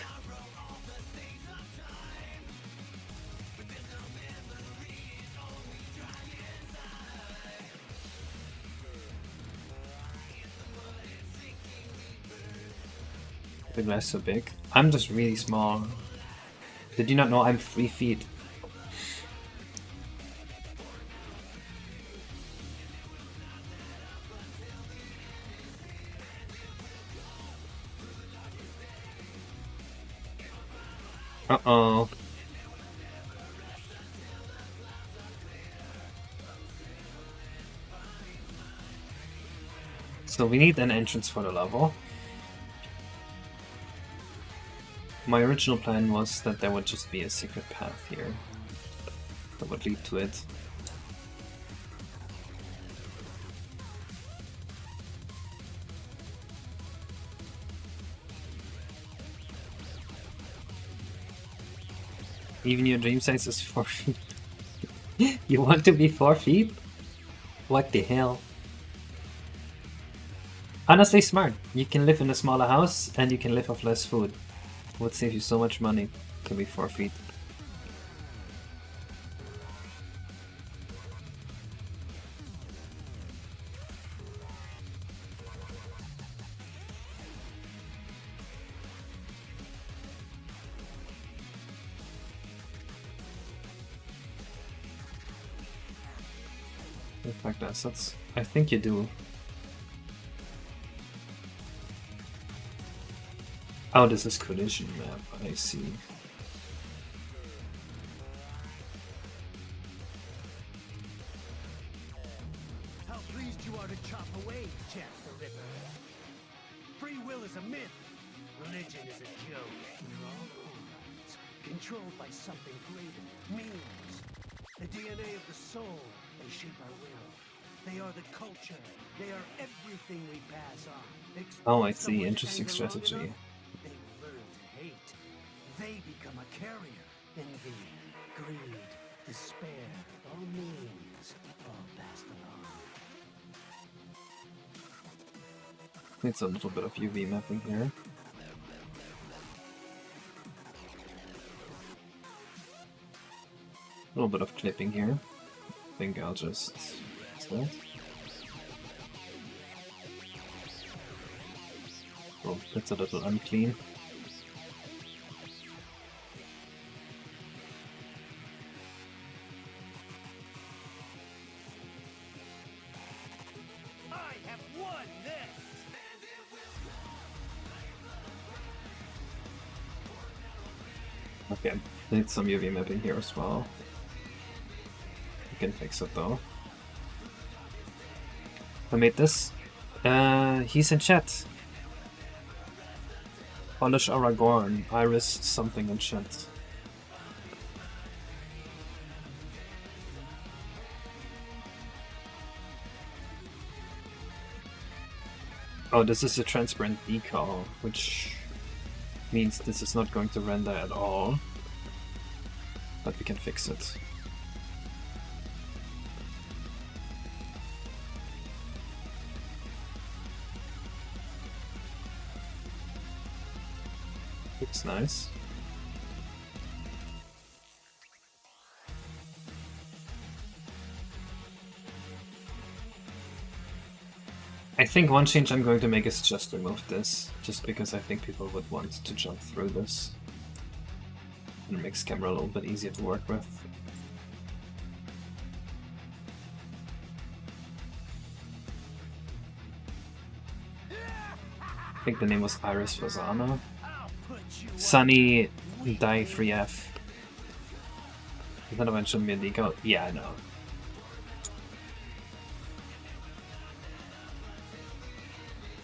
The glass so big. I'm just really small. Did you not know I'm 3 feet? Uh-oh. So we need an entrance for the level. My original plan was that there would just be a secret path here that would lead to it. Even your dream size is 4 feet. You want to be 4 feet? What the hell? Honestly smart. You can live in a smaller house and you can live off less food. It would save you so much money. Can be 4 feet. Impact assets. I think you do. Oh, this is collision map. I see. How pleased you are to chop away, Jack the Ripper. Free will is a myth. Religion is a joke. We're all pawns, controlled by something greater. Memes. The DNA of the soul. They shape our will. They are the culture. They are everything we pass on. Oh, I see. Interesting strategy. They will learn to hate. They become a carrier. Envy, greed, despair, all memes, all passed along. It's a little bit of UV mapping here. A little bit of clipping here. I think I'll just that. Oh, that's a little unclean. I have won this! Okay, need some UV mapping here as well. We can fix it though. I made this. He's in chat. Polish Aragorn, Iris something in chat. Oh, this is a transparent decal, which means this is not going to render at all. But we can fix it. Looks nice. I think one change I'm going to make is just remove this, just because I think people would want to jump through this. And it makes camera a little bit easier to work with. I think the name was Iris Fazana. Sunny Die 3F. Is that eventually be a decal? Yeah, I know.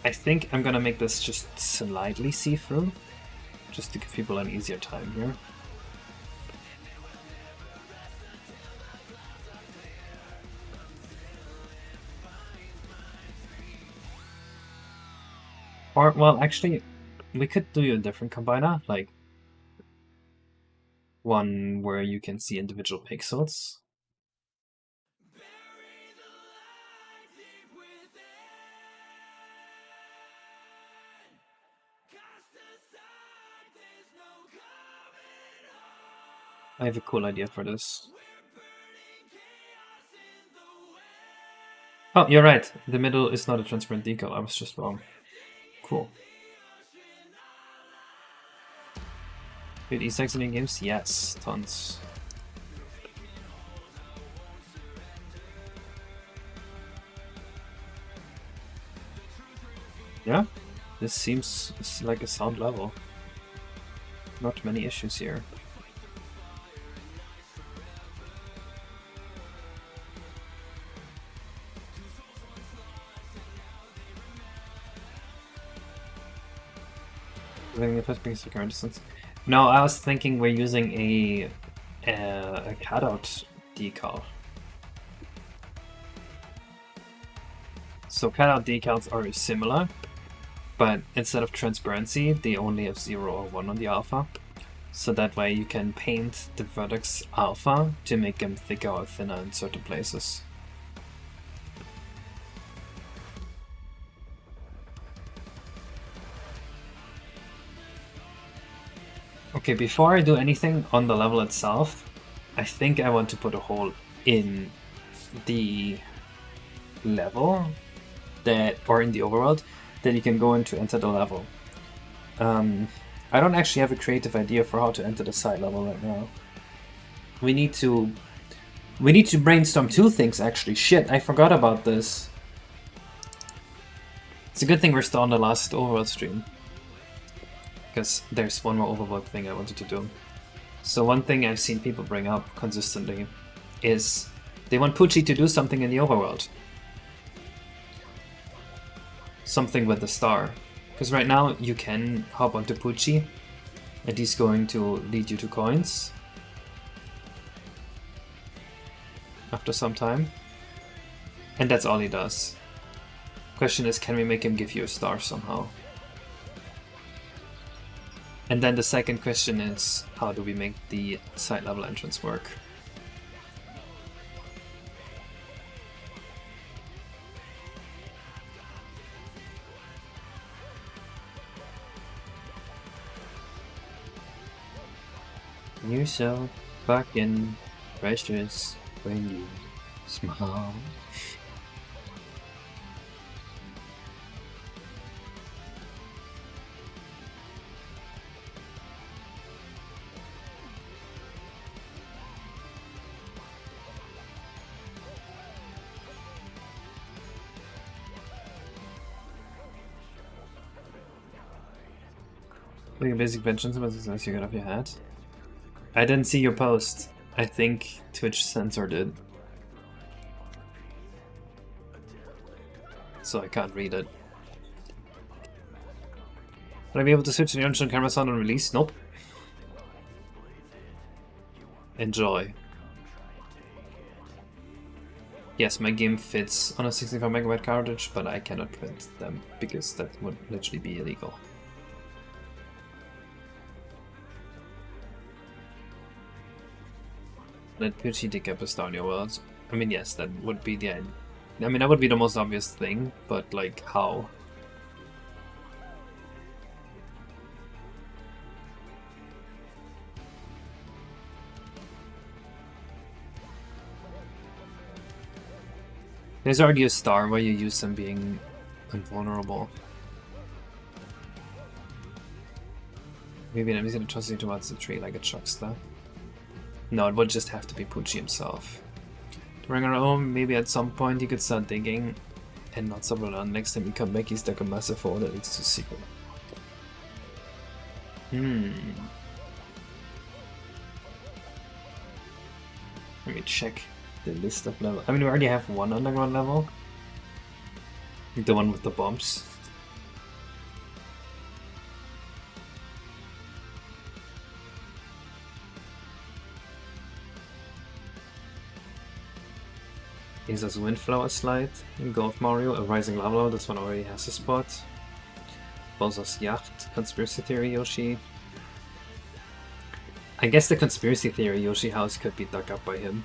I think I'm gonna make this just slightly see-through, just to give people an easier time here. Or, well, actually, we could do a different combiner, like one where you can see individual pixels. I have a cool idea for this. Oh, you're right. The middle is not a transparent decal. I was just wrong. Cool. Good Easter eggs in your games? Yes, tons. Yeah, this seems like a sound level. Not many issues here. The first biggest current distance. No, I was thinking we're using a cutout decal. So cutout decals are similar, but instead of transparency, they only have 0 or 1 on the alpha. So that way you can paint the vertex alpha to make them thicker or thinner in certain places. Okay, before I do anything on the level itself, I think I want to put a hole in the level that, or in the overworld, that you can go in to enter the level. I don't actually have a creative idea for how to enter the side level right now. We need to brainstorm 2 things actually. Shit, I forgot about this. It's a good thing we're still on the last overworld stream, because there's one more overworld thing I wanted to do. So one thing I've seen people bring up consistently is they want Poochie to do something in the overworld. Something with the star. Because right now you can hop onto Poochie and he's going to lead you to coins after some time. And that's all he does. Question is, can we make him give you a star somehow? And then the second question is, how do we make the side level entrance work? You so fucking precious when you smile. Like a basic vengeance, but it's nice you got off your head. I didn't see your post. I think Twitch censored it. So I can't read it. Will I be able to switch to the original camera sound on release? Nope. Enjoy. Yes, my game fits on a 65MB cartridge, but I cannot print them because that would literally be illegal. Let Pucci dig up a Stardew World. I mean, yes, that would be the end. I mean, that would be the most obvious thing, but like, how? There's already a star where you use them being invulnerable. Maybe an enemy's gonna toss you towards the tree like a chuckster. No, it would just have to be Pucci himself. To bring her home, maybe at some point he could start digging and not stumble on. Next time you come back, he's stuck a massive hole that leads to secret. Let me check the list of levels. I mean, we already have one underground level. The one with the bombs. Here's a Windflower Slide in Golf Mario, a Rising Lava. This one already has a spot. Bowser's Yacht, Conspiracy Theory Yoshi. I guess the Conspiracy Theory Yoshi house could be dug up by him.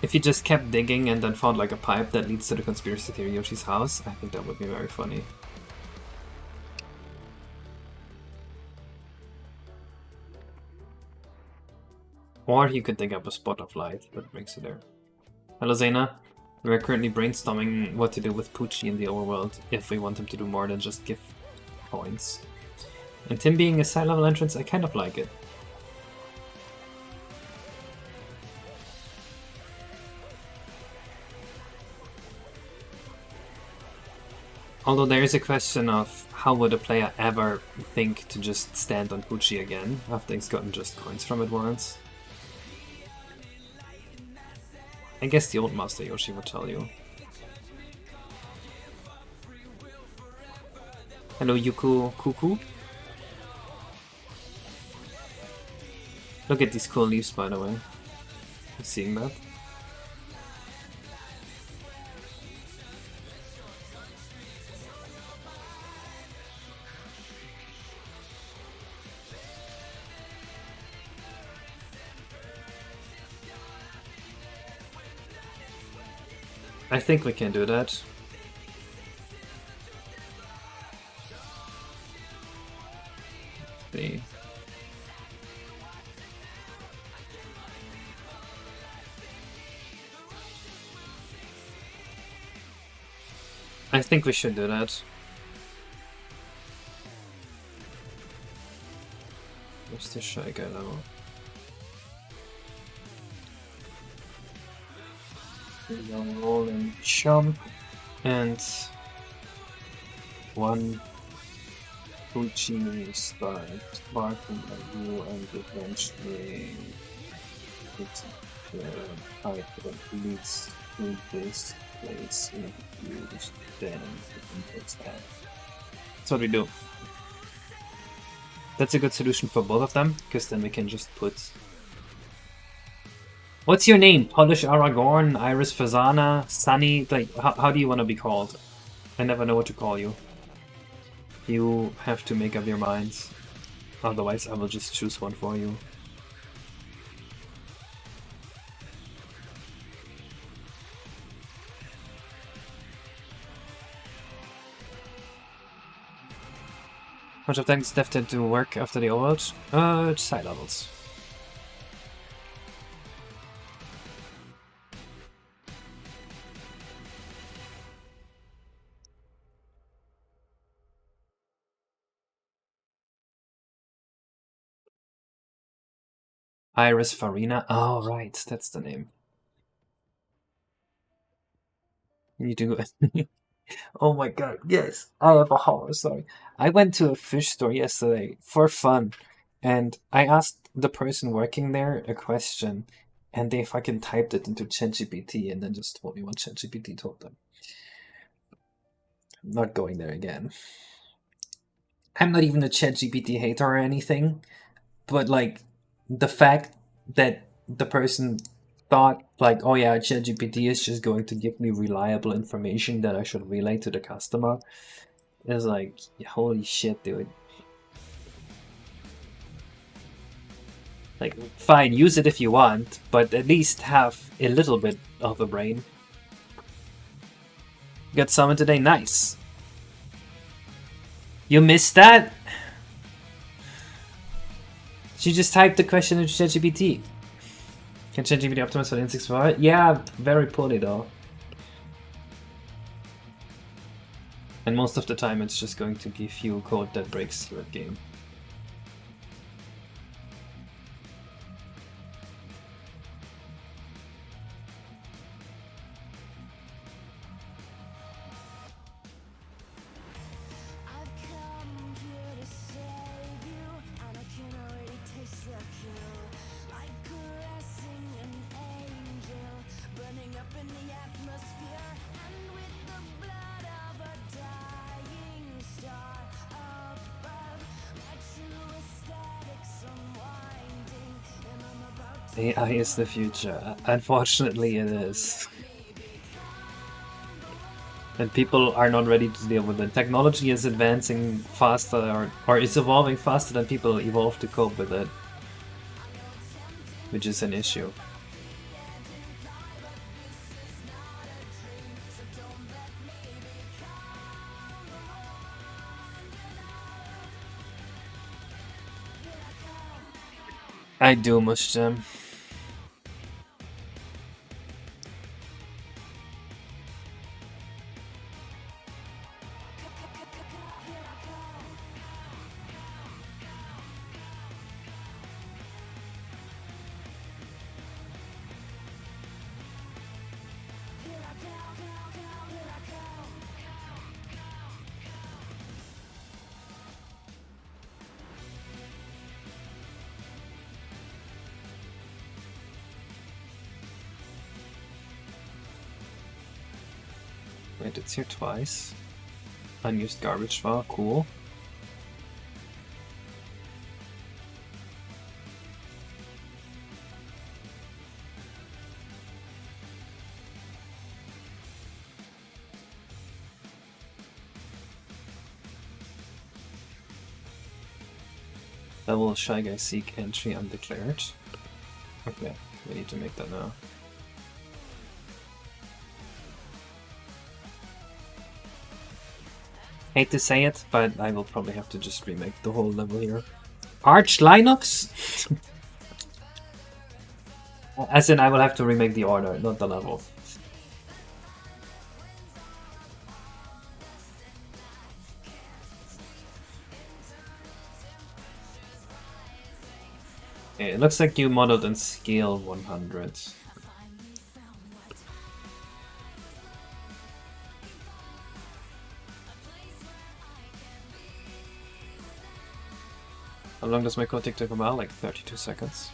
If you just kept digging and then found like a pipe that leads to the Conspiracy Theory Yoshi's house, I think that would be very funny. Or you could dig up a spot of light that brings you there. Hello Zena, we're currently brainstorming what to do with Pucci in the Overworld if we want him to do more than just give coins. And Tim being a side level entrance, I kind of like it. Although there is a question of how would a player ever think to just stand on Pucci again after he's gotten just coins from it once. I guess the old Master Yoshi would tell you. Hello Yuku Kuku. Look at these cool leaves, by the way. You seeing that? I think we can do that. See. I think we should do that. Where's the Shy Guy level? Roll and jump, and one Pucci start barking at you and eventually it's the pipe that leads to this place if you then it's that. That's what we do. That's a good solution for both of them, because then we can just put... What's your name? Polish Aragorn, Iris Fazana, Sunny? Like, how do you want to be called? I never know what to call you. You have to make up your minds. Otherwise, I will just choose one for you. How much of that is left to work after the Overworld? Side levels. Iris Farina. Oh, right, that's the name. You need to go. Oh my god, yes, I have a horror story. I went to a fish store yesterday for fun, and I asked the person working there a question, and they fucking typed it into ChatGPT and then just told me what ChatGPT told them. I'm not going there again. I'm not even a ChatGPT hater or anything, but like the fact that the person thought like, oh yeah, ChatGPT is just going to give me reliable information that I should relay to the customer is like, holy shit, dude. Like, fine, use it if you want, but at least have a little bit of a brain. Got summoned today, nice. You missed that? She just typed the question into ChatGPT. Can ChatGPT optimize for the N64? Yeah, very poorly though. And most of the time it's just going to give you code that breaks your game. AI is the future. Unfortunately, it is. And people are not ready to deal with it. Technology is advancing faster, or it's evolving faster than people evolve to cope with it. Which is an issue. I do mush them. Wait, it's here twice. Unused garbage file, cool. Level Shy Guy Seek entry undeclared. Okay, we need to make that now. Hate to say it, but I will probably have to just remake the whole level here. Arch Linux? As in, I will have to remake the order, not the level. Okay, it looks like you modeled in scale 100. How long does my code take to compile? Like 32 seconds.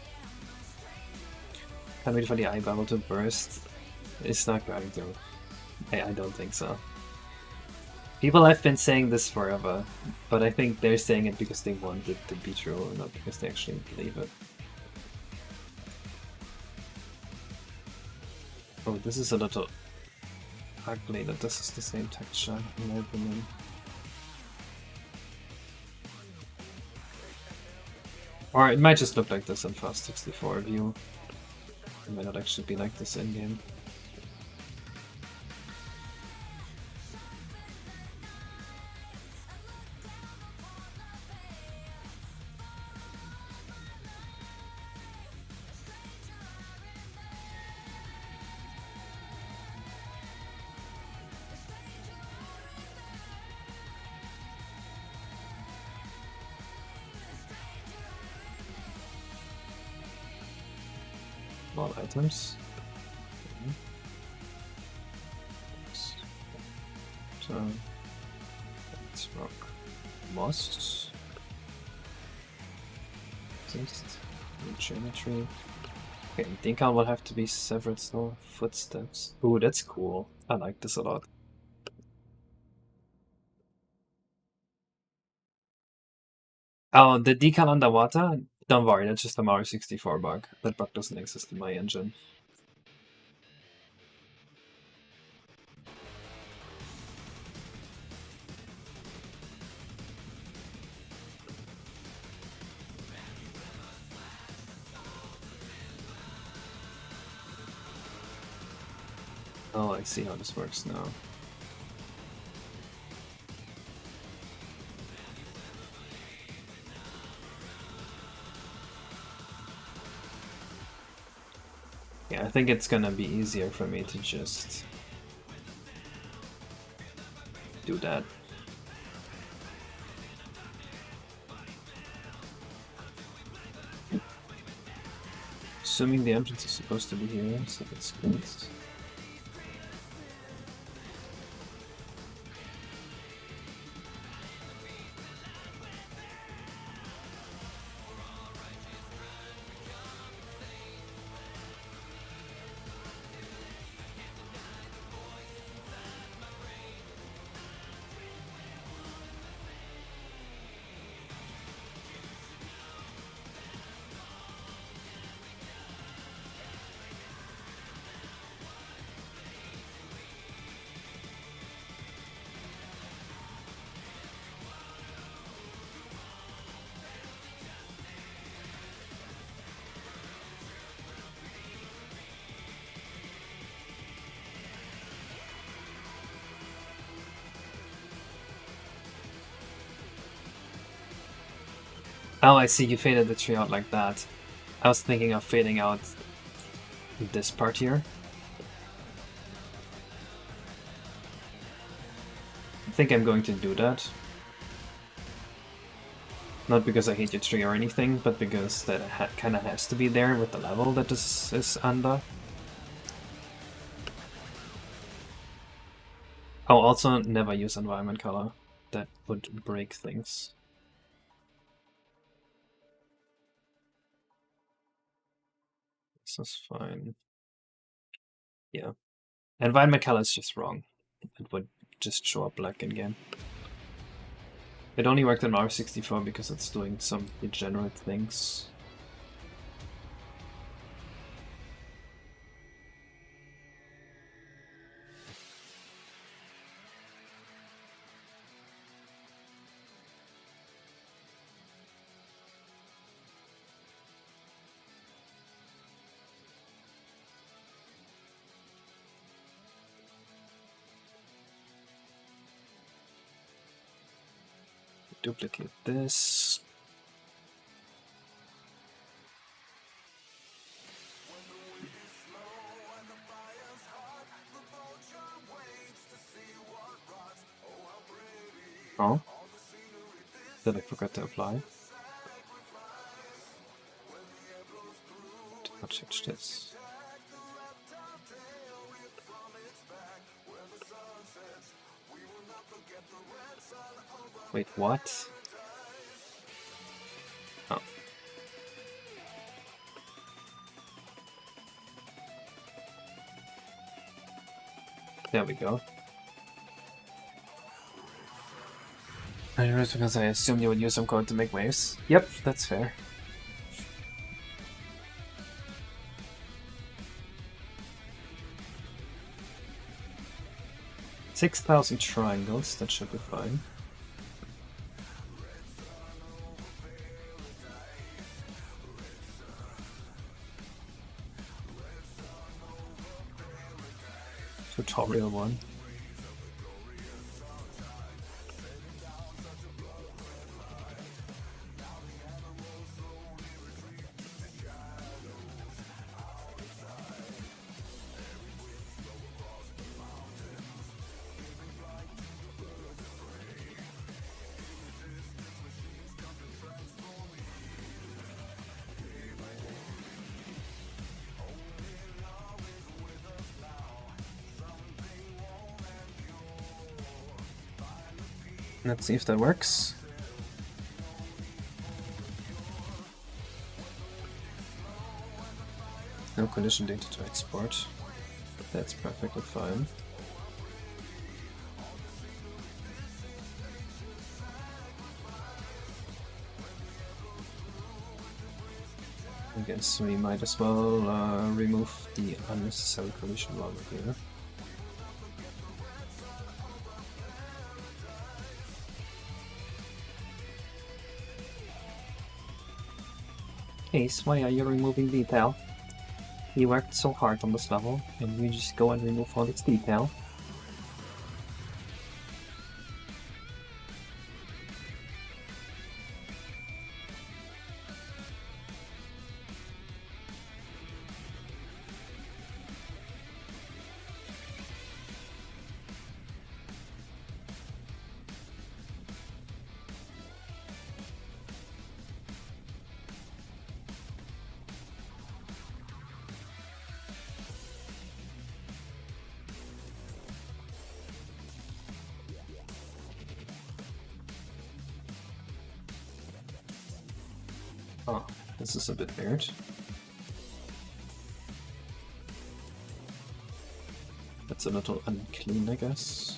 Can't wait for the eye bubble to burst. It's not going to. I don't think so. People have been saying this forever, but I think they're saying it because they want it to be true, not because they actually believe it. Oh, this is a little ugly that this is the same texture, in my opinion. Or it might just look like this in Fast64 view. It might not actually be like this in-game. all items. So let's rock moss. Just geometry. Okay, decal will have to be severed still. Footsteps. Ooh, that's cool. I like this a lot. Oh, the decal underwater? Don't worry, that's just a Mario 64 bug. That bug doesn't exist in my engine. Oh, I see how this works now. Yeah, I think it's gonna be easier for me to just do that. Assuming the entrance is supposed to be here, so that's good. Oh, I see, you faded the tree out like that. I was thinking of fading out this part here. I think I'm going to do that. Not because I hate your tree or anything, but because that kind of has to be there with the level that this is under. Oh, also never use environment color. That would break things. This is fine. Yeah. Environment color is just wrong. It would just show up black in game. It only worked on Mario 64 because it's doing some degenerate things. Duplicate this. Oh. Did I forget to apply? Did not change this. Wait, what? Oh. There we go. I was because I assumed you would use some code to make waves. Yep, that's fair. $6,000 triangles, that should be fine. Tutorial 1. Let's see if that works. No collision data to export. That's perfectly fine. I guess we might as well remove the unnecessary collision while we're here. Case, why are you removing detail? You worked so hard on this level, and you just go and remove all its detail. Oh, this is a bit weird. That's a little unclean, I guess.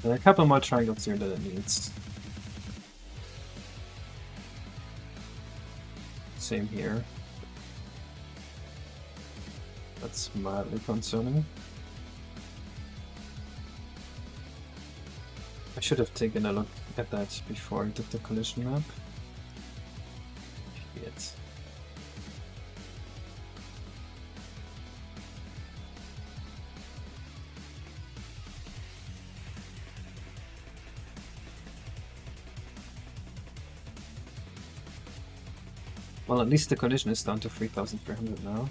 There are a couple more triangles here that it needs. Same here. That's mildly concerning. I should have taken a look at that before I did the collision map. Shit. Well, at least the collision is down to 3,300 now.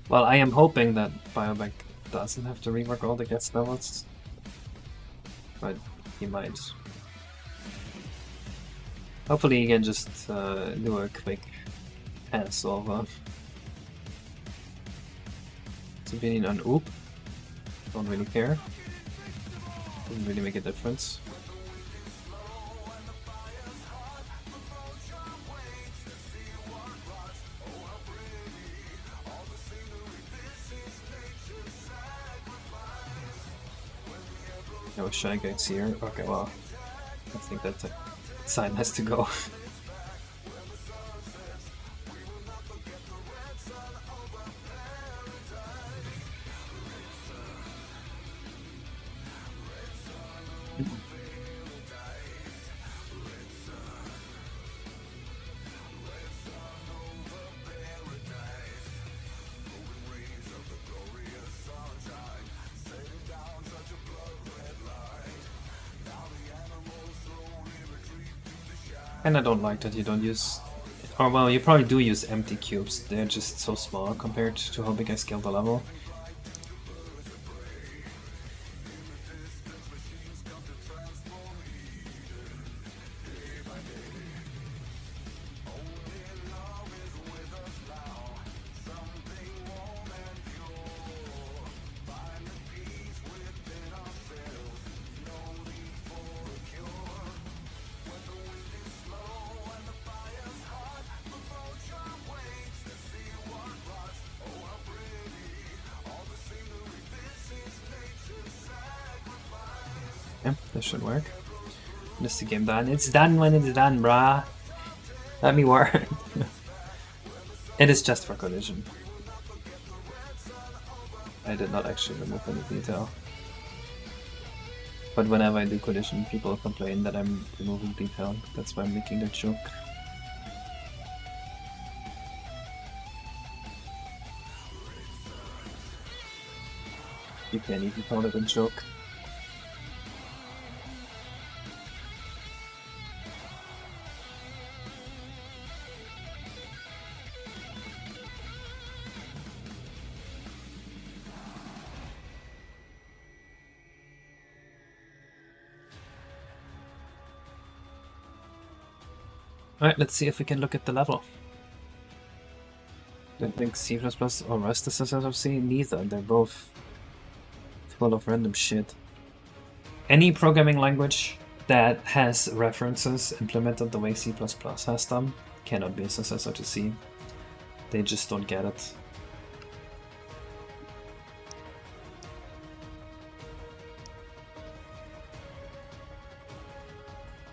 Well, I am hoping that Biobank doesn't have to rework all the guest levels. But he might. Hopefully he can just do a quick pass over. It's opinion on Oop. Don't really care. Doesn't really make a difference. No Shy Guys here. Okay, well, I think that sign has to go. And I don't like that you don't use... Or well, you probably do use empty cubes. They're just so small compared to how big I scaled the level. Yeah, this should work. Is the game done? It's done when it's done, brah. Let me work. It is just for collision. I did not actually remove any detail. But whenever I do collision, people complain that I'm removing detail. That's why I'm making that joke. You can't even call it a joke. Alright, let's see if we can look at the level. Don't think C++ or Rust is SSFC? Neither, they're both full of random shit. Any programming language that has references implemented the way C++ has them cannot be a successor to C. They just don't get it.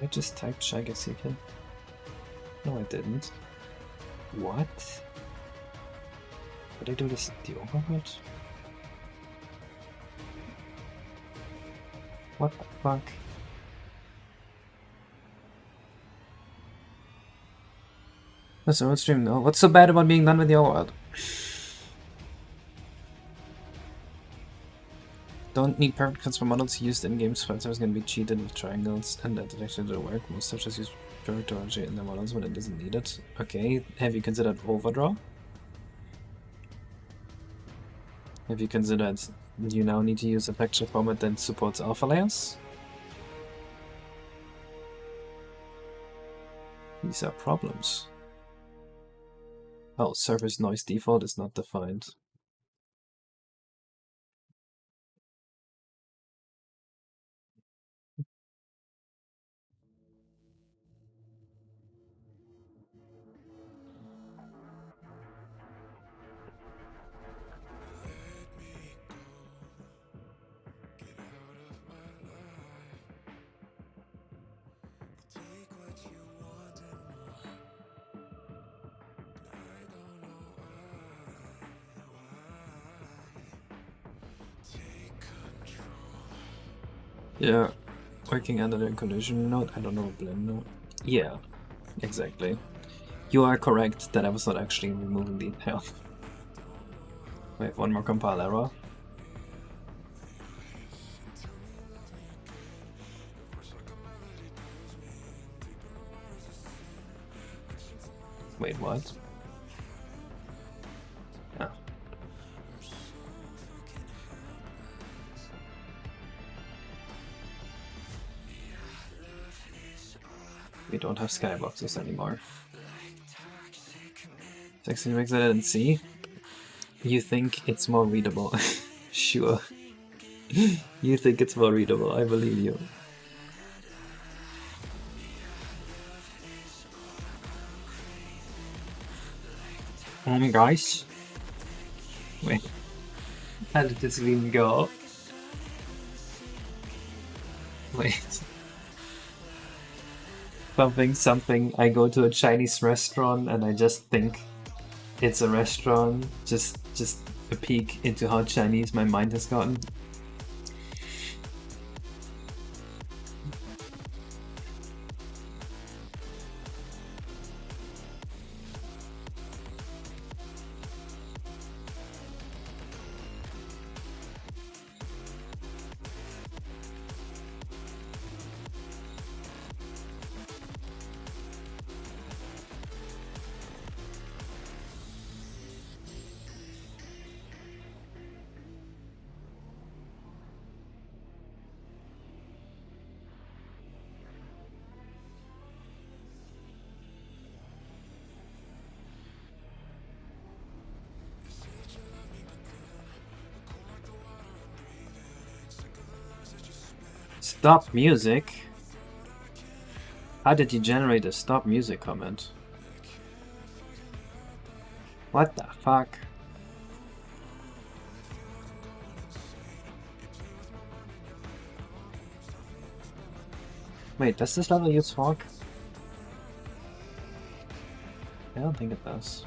I just typed Shagasikin. No, I didn't. What? Did I do this at the Overworld? What the fuck? That's a stream though. What's so bad about being done with the Overworld? Don't need perfect transfer models used in games. Fighters can be cheated with triangles and that actually didn't work. Most searchers use perfect origin in their models when it isn't needed. Okay, have you considered overdraw? Have you considered you now need to use a texture format that supports alpha layers? These are problems. Oh, surface noise default is not defined. Yeah, working under the collision node. I don't know a blend node. Yeah, exactly. You are correct that I was not actually removing the tail. Wait, one more compile error. Wait, what? Ah. We don't have skyboxes anymore. 16 makes I didn't see. You think it's more readable? Sure. You think it's more readable, I believe you. Guys. Wait. How did this even go? Wait. Something, I go to a Chinese restaurant and I just think it's a restaurant. Just a peek into how Chinese my mind has gotten. Stop music? How did you generate a stop music comment? What the fuck? Wait, does this level use fog? I don't think it does.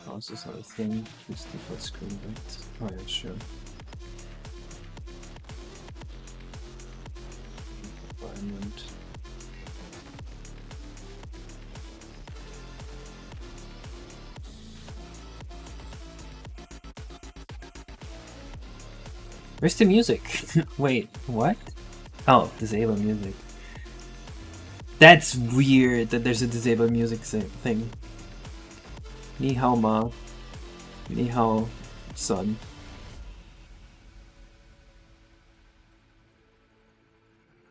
Oh, is this other thing? Use default screen rate. Oh yeah, sure. Environment. Where's the music? Wait, what? Oh, disable music. That's weird that there's a disable music thing. Ni hao ma. Ni hao son.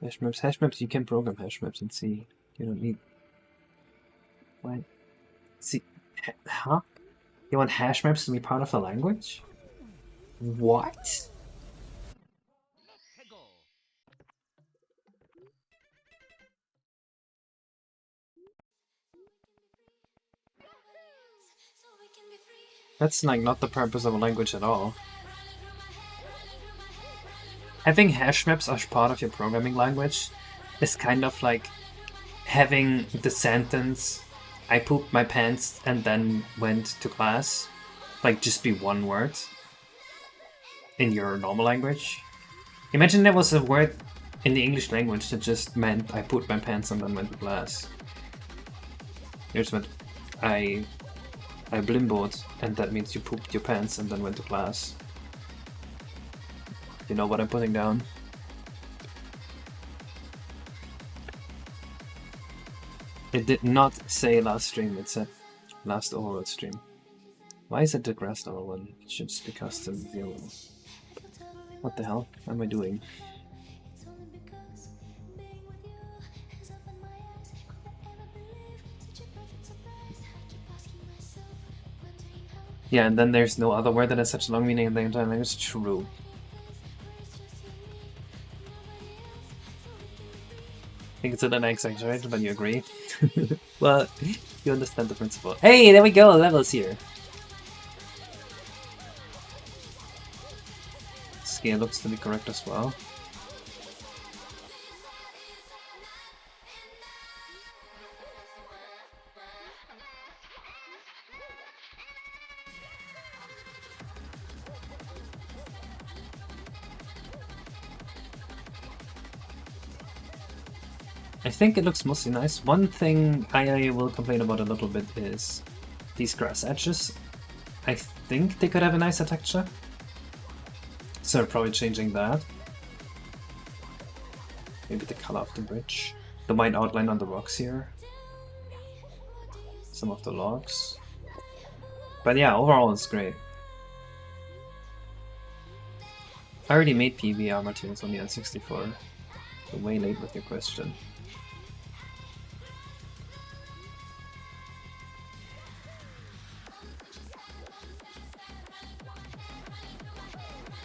Hash maps. Hash maps, you can program hash maps and see. You don't need... What? See... Huh? You want hash maps to be part of the language? What? That's like not the purpose of a language at all. Having hash maps as part of your programming language is kind of like having the sentence I pooped my pants and then went to class like just be one word in your normal language. Imagine there was a word in the English language that just meant I pooped my pants and then went to class. Here's what I blimboed, and that means you pooped your pants and then went to class. You know what I'm putting down? It did not say last stream, it said last Overworld stream. Why is it the grass level one? It should just be custom 0. What the hell am I doing? Yeah, and then there's no other word that has such long meaning in the entire language. True. I think it's a little exaggerated, but you agree? Well, you understand the principle. Hey, there we go, levels here. Scale looks to be correct as well. I think it looks mostly nice. One thing I will complain about a little bit is these grass edges. I think they could have a nicer texture. So probably changing that. Maybe the color of the bridge. The white outline on the rocks here. Some of the logs. But yeah, overall it's great. I already made PVR materials on the N64. So way late with your question.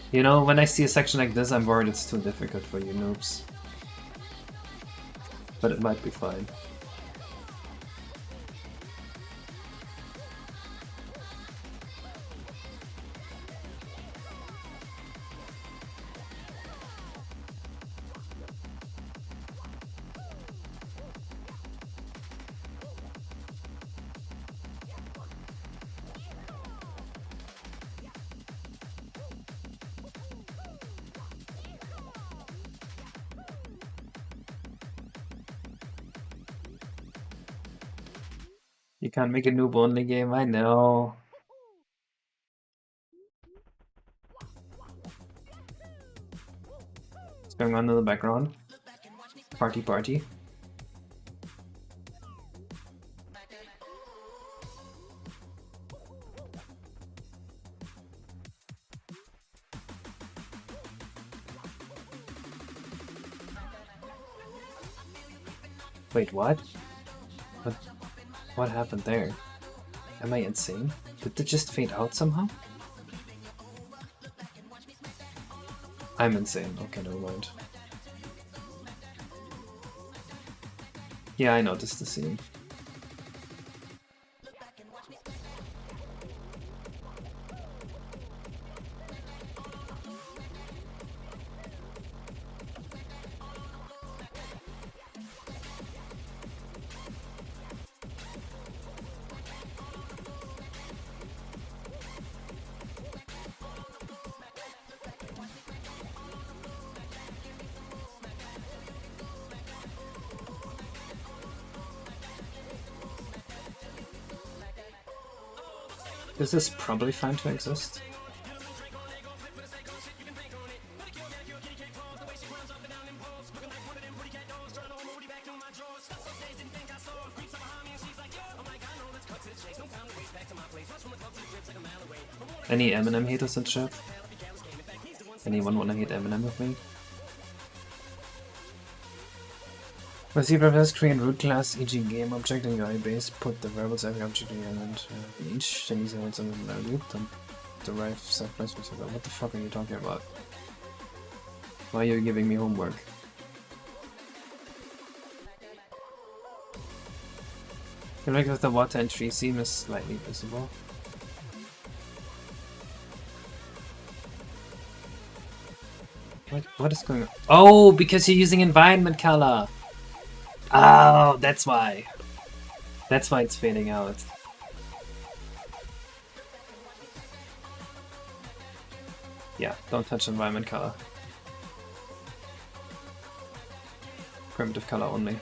You know, when I see a section like this, I'm worried it's too difficult for you noobs. But it might be fine. You can't make a noob-only game, I know. What's going on in the background? Party party. Wait, what? What happened there? Am I insane? Did it just fade out somehow? I'm insane. Okay, never mind. Yeah, I noticed the scene. This is probably fine to exist. Any Eminem haters in chat? Anyone wanna hate Eminem with me? Was he prefers create root class, e.g. game object in UI base, put the variables every object in element in each, then use elements in the loop, then derive set placements. What the fuck are you talking about? Why are you giving me homework? The reg of the water and tree seam is slightly visible. What is going on? Oh, because you're using environment color! Oh, that's why. That's why it's fading out. Yeah, don't touch environment color. Primitive color only.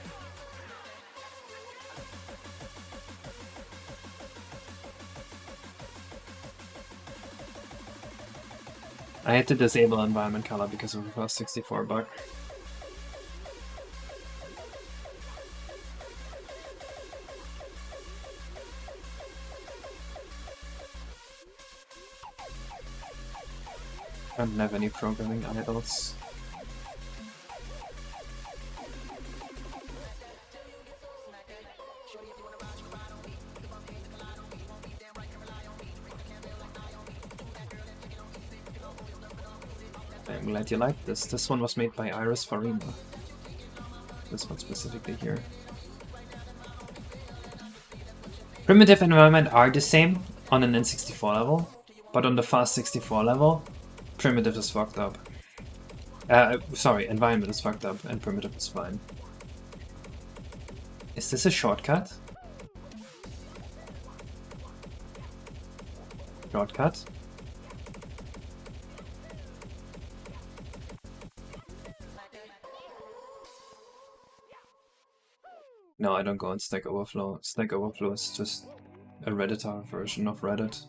I had to disable environment color because of the first 64 bug. I don't have any programming idols. I'm glad you like this. This one was made by Iris Farina. This one specifically here. Primitive environment are the same on an N64 level, but on the fast 64 level, primitive is fucked up. Sorry, environment is fucked up and primitive is fine. Is this a shortcut? Shortcut? No, I don't go on Stack Overflow. Stack Overflow is just a Redditor version of Reddit.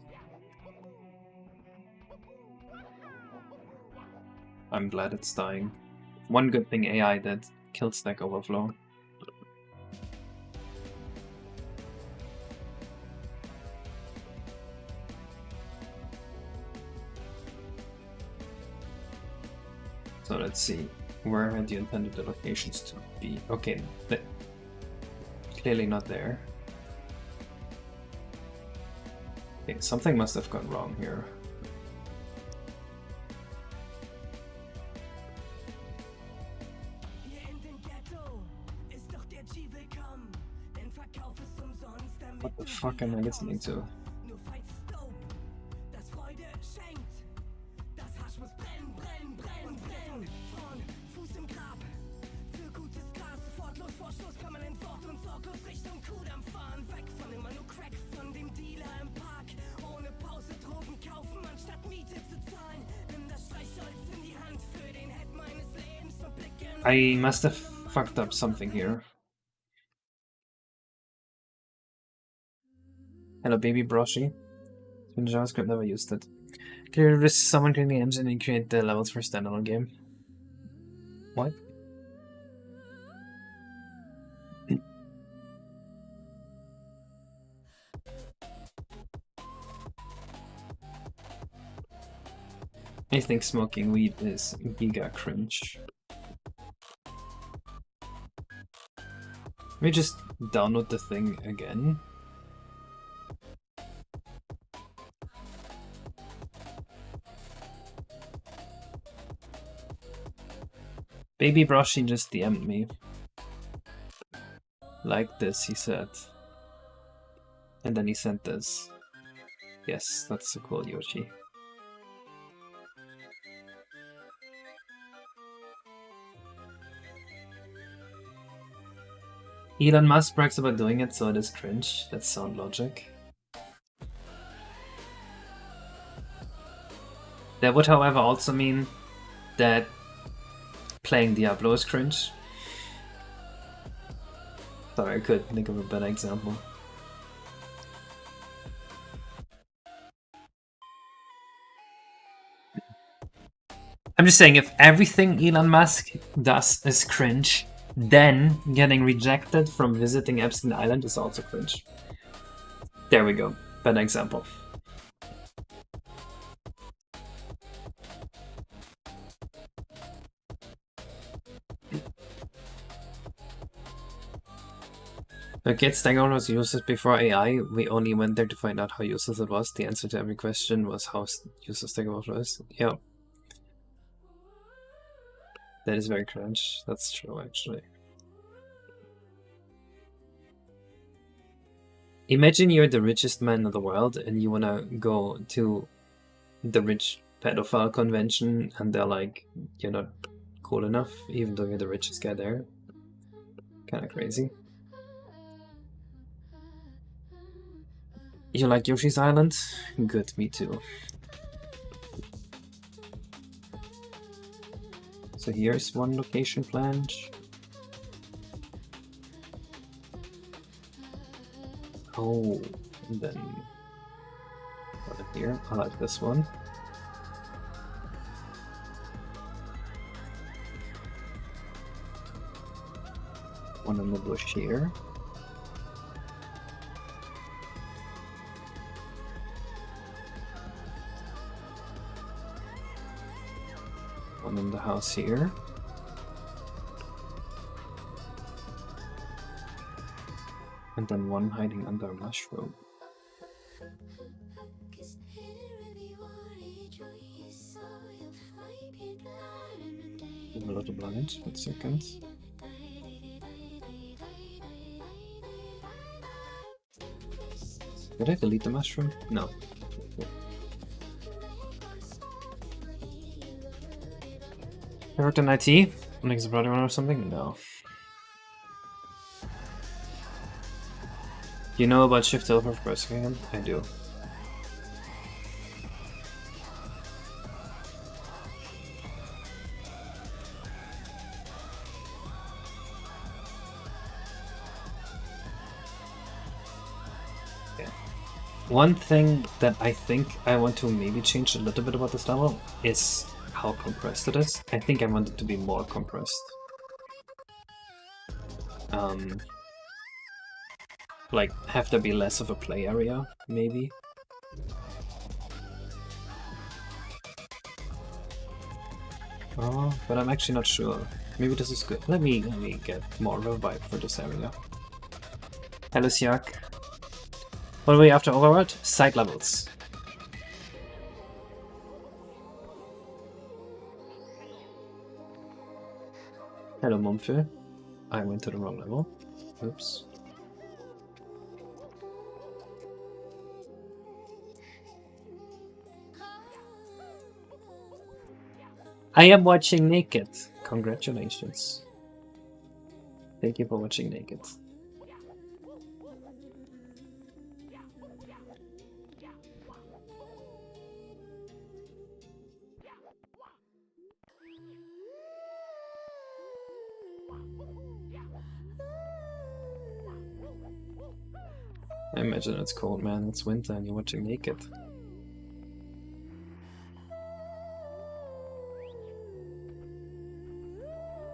I'm glad it's dying. One good thing AI did, killed Stack Overflow. So let's see, where had you intended the locations to be? Okay, clearly not there. Okay, something must have gone wrong here. What the fuck am I listening to? I must have fucked up something here. Hello, baby Broshi. In JavaScript, never used it. Clear risk someone creating the engine and create the levels for a standalone game. What? I think smoking weed is giga cringe. Let me just download the thing again. Baby Broshi just DM'd me. Like this, he said. And then he sent this. Yes, that's so cool, Yoshi. Elon Musk brags about doing it, so it is cringe. That's sound logic. That would, however, also mean that playing Diablo is cringe. Sorry, I couldn't think of a better example. I'm just saying, if everything Elon Musk does is cringe, then getting rejected from visiting Epstein Island is also cringe. There we go. Better example. Okay, Stegosaurus uses before AI. We only went there to find out how useless it was. The answer to every question was how useless Stegosaurus is. Yeah. That is very cringe. That's true, actually. Imagine you're the richest man in the world and you wanna go to the rich pedophile convention and they're like, you're not cool enough, even though you're the richest guy there. Kinda crazy. You like Yoshi's Island? Good, me too. So here's one location planned. Oh, and then one here. I like this one. One in the bush here. One in the house here. And then one hiding under a mushroom. A lot of blind. 1 second. Did I delete the mushroom? No. I worked in IT? Next a brother or something? No. You know about Shift Over for a second? I do. Yeah. One thing that I think I want to maybe change a little bit about this level is how compressed it is. I think I want it to be more compressed. Like, have there be less of a play area, maybe? Oh, but I'm actually not sure. Maybe this is good. Let me get more of a vibe for this area. Hello, Siak. What are we after Overworld? Side levels. Hello, Mumphy. I went to the wrong level. Oops. I am watching Naked. Congratulations. Thank you for watching Naked. I imagine it's cold, man. It's winter and you're watching Naked.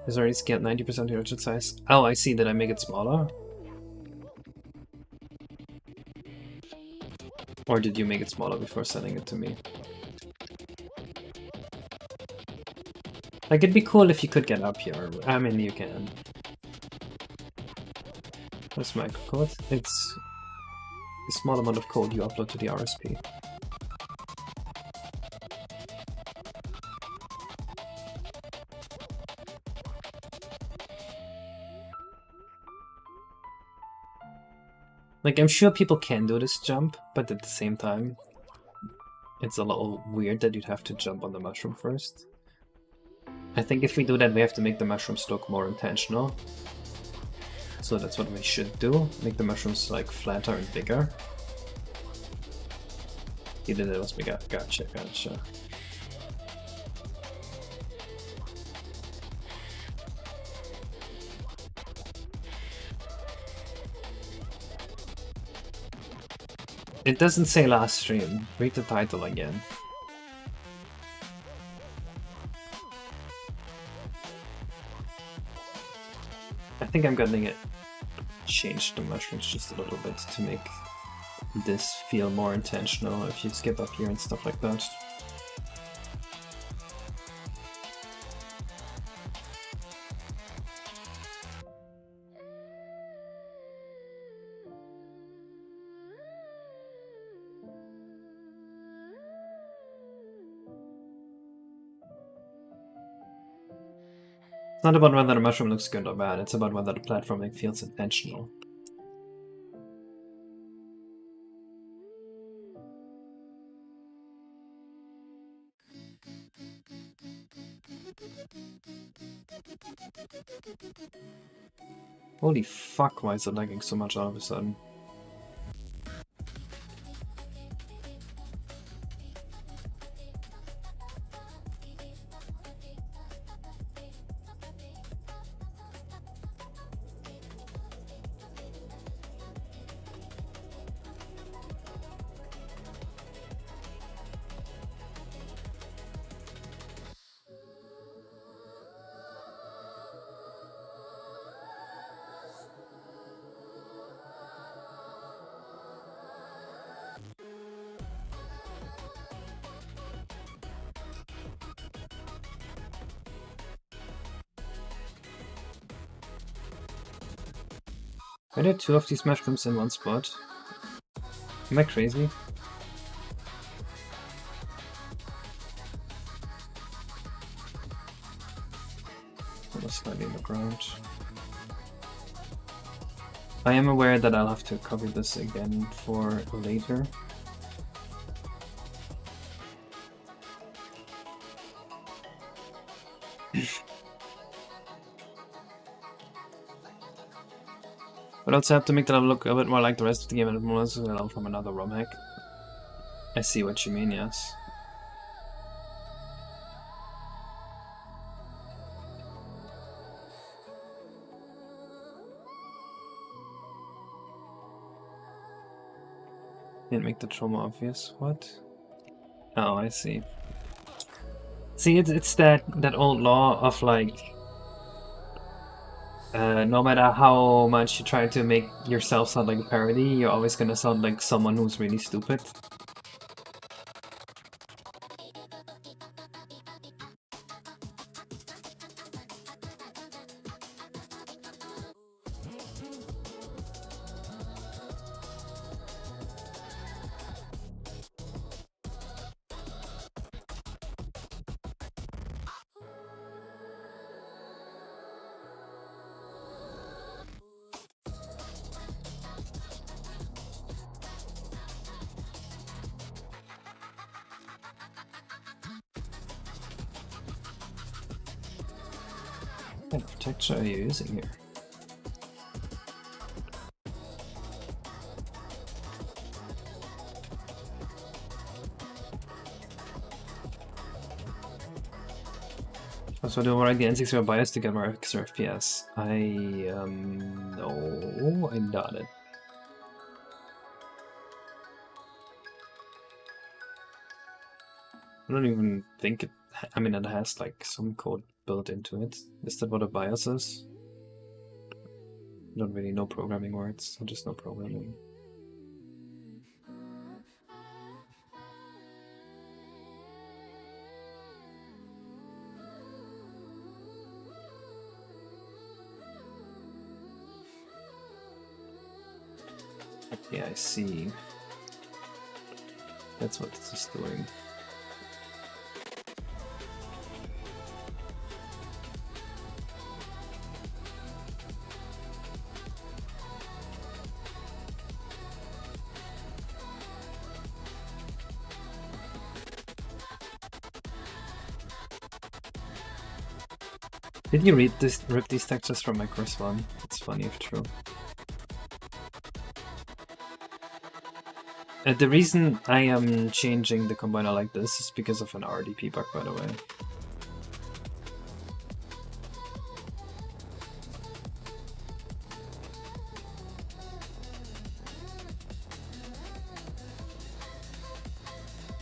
Is already scaled 90% to your size. Oh, I see. Did I make it smaller? Or did you make it smaller before sending it to me? Like, it'd be cool if you could get up here. I mean, you can. What's microcode? It's a small amount of code you upload to the RSP. Like, I'm sure people can do this jump, but at the same time, it's a little weird that you'd have to jump on the mushroom first. I think if we do that, we have to make the mushrooms look more intentional. So that's what we should do. Make the mushrooms, like, flatter and bigger. You did it, was bigger. Gotcha, gotcha. It doesn't say last stream. Read the title again. I think I'm gonna change the mushrooms just a little bit to make this feel more intentional if you skip up here and stuff like that. It's not about whether the mushroom looks good or bad, it's about whether the platforming feels intentional. Holy fuck, why is it lagging so much all of a sudden? Why are there 2 of these mushrooms in one spot? Am I crazy? Slightly on the ground. I am aware that I'll have to copy this again for later. But also have to make that look a bit more like the rest of the game and more from another ROM hack. I see what you mean, yes. Didn't make the trauma obvious. What? Oh, I see. See, it's that old law of like, no matter how much you try to make yourself sound like a parody, you're always gonna sound like someone who's really stupid. What kind of texture are you using here? So do I write the N64 BIOS to get more extra FPS? No, I doubt it. I don't even think it, I mean it has like some code built into it. Is that what a BIOS is? I don't really know programming words, I just know programming. Yeah, I see. That's what this is doing. Did you rip these textures from my course one? It's funny if true. The reason I am changing the combiner like this is because of an RDP bug, by the way.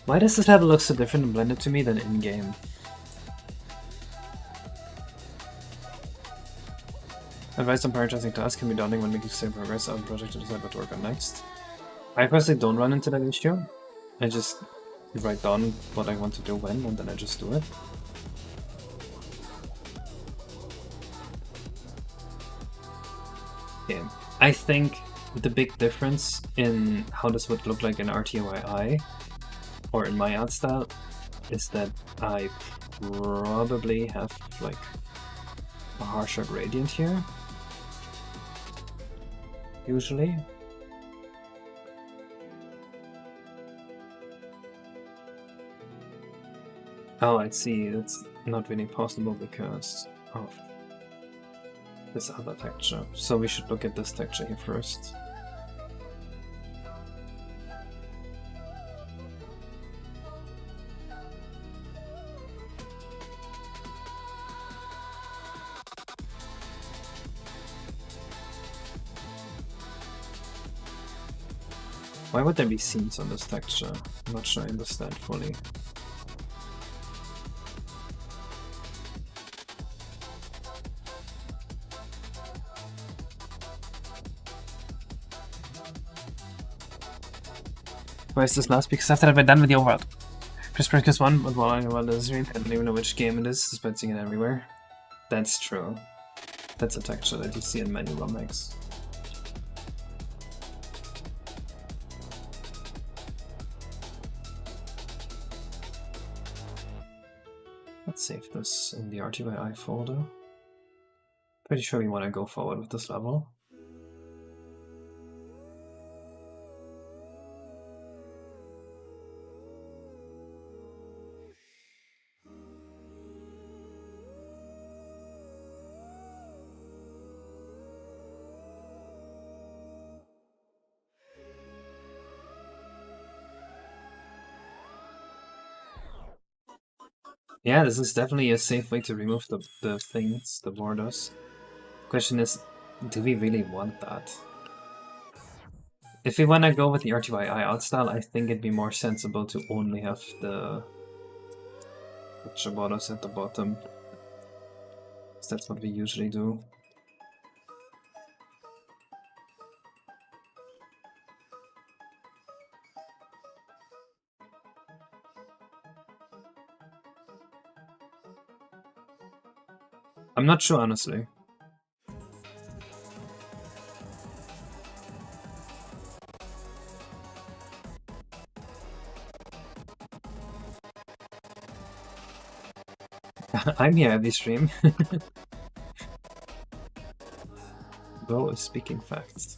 Why does this level look so different and blended to me than in-game? Advice on prioritizing tasks can be daunting when making steady progress on a project to decide what to work on next. I personally don't run into that issue. I just write down what I want to do when, and then I just do it. Okay. I think the big difference in how this would look like in RTOI, or in my art style, is that I probably have like a harsher gradient here. Usually. Oh, I see. It's not really possible because of this other texture. So we should look at this texture here first. Why would there be seams on this texture? I'm not sure I understand fully. Why is this last? Because after that we're done with the Overworld. Press 1, but while I know this stream, I don't even know which game it is, despite seeing it everywhere. That's true. That's a texture that you see in many ROM hacks. Let's save this in the RTYI folder. Pretty sure we want to go forward with this level. Yeah, this is definitely a safe way to remove the things, the borders. Question is, do we really want that? If we want to go with the RTYI art style, I think it'd be more sensible to only have the picture borders at the bottom. So that's what we usually do. I'm not sure, honestly. I'm here every stream. Bo is speaking facts.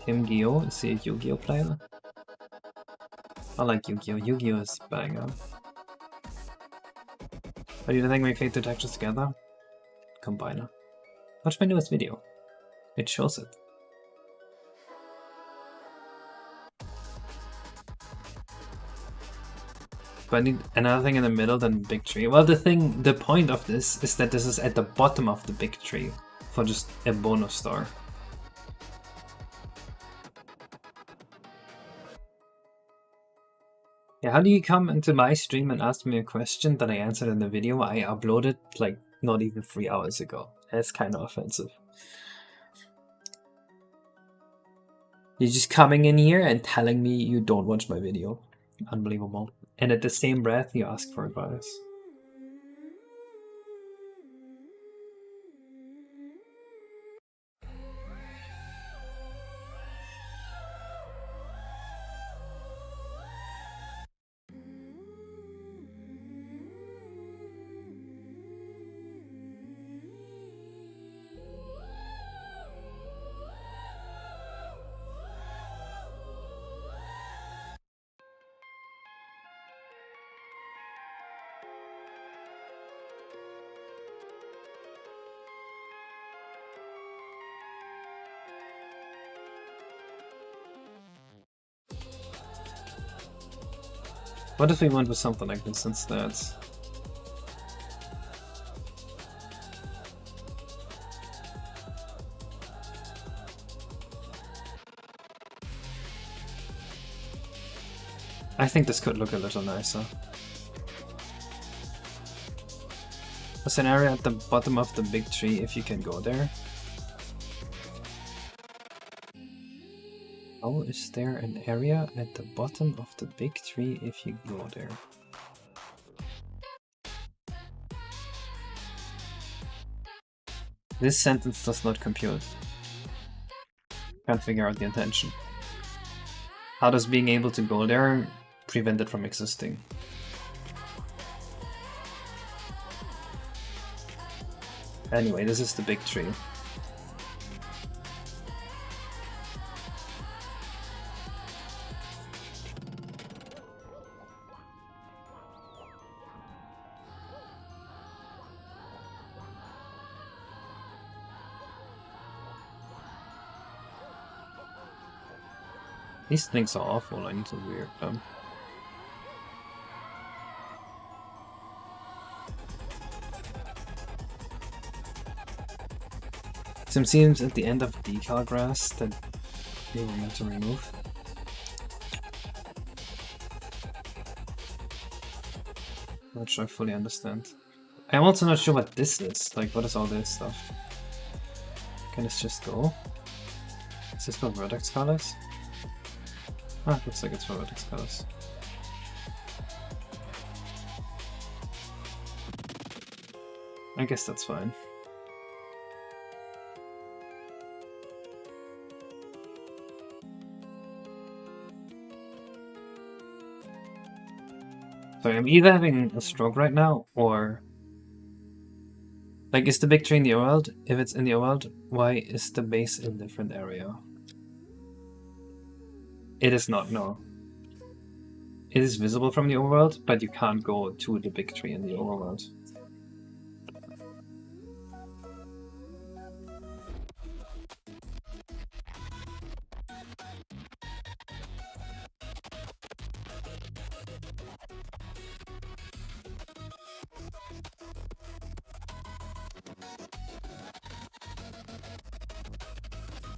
Kim Gyo, is he a Yu-Gi-Oh player? I like Yu-Gi-Oh. Yu-Gi-Oh is banger. But do you think we fade two textures together? Combiner. Watch my newest video. It shows it. But I need another thing in the middle than big tree. Well, the point of this is that this is at the bottom of the big tree for just a bonus star. Yeah, how do you come into my stream and ask me a question that I answered in the video I uploaded like not even 3 hours ago? That's kind of offensive. You're just coming in here and telling me you don't watch my video. Unbelievable. And at the same breath, you ask for advice. What if we went with something like this instead? I think this could look a little nicer. There's an area at the bottom of the big tree if you can go there. Oh, is there an area at the bottom of the big tree if you go there? This sentence does not compute. Can't figure out the intention. How does being able to go there prevent it from existing? Anyway, this is the big tree. These things are awful, I need to weird them. Some seams at the end of decal grass that they were meant to remove. Not sure I fully understand. I'm also not sure what this is. Like, what is all this stuff? Can this just go? Is this for vertex colors? Ah, looks like it's for vertex colors. I guess that's fine. Sorry, I'm either having a stroke right now, or... Like, is the big tree in the overworld? If it's in the overworld, why is the base in a different area? It is not, no. It is visible from the overworld, but you can't go to the big tree in the overworld.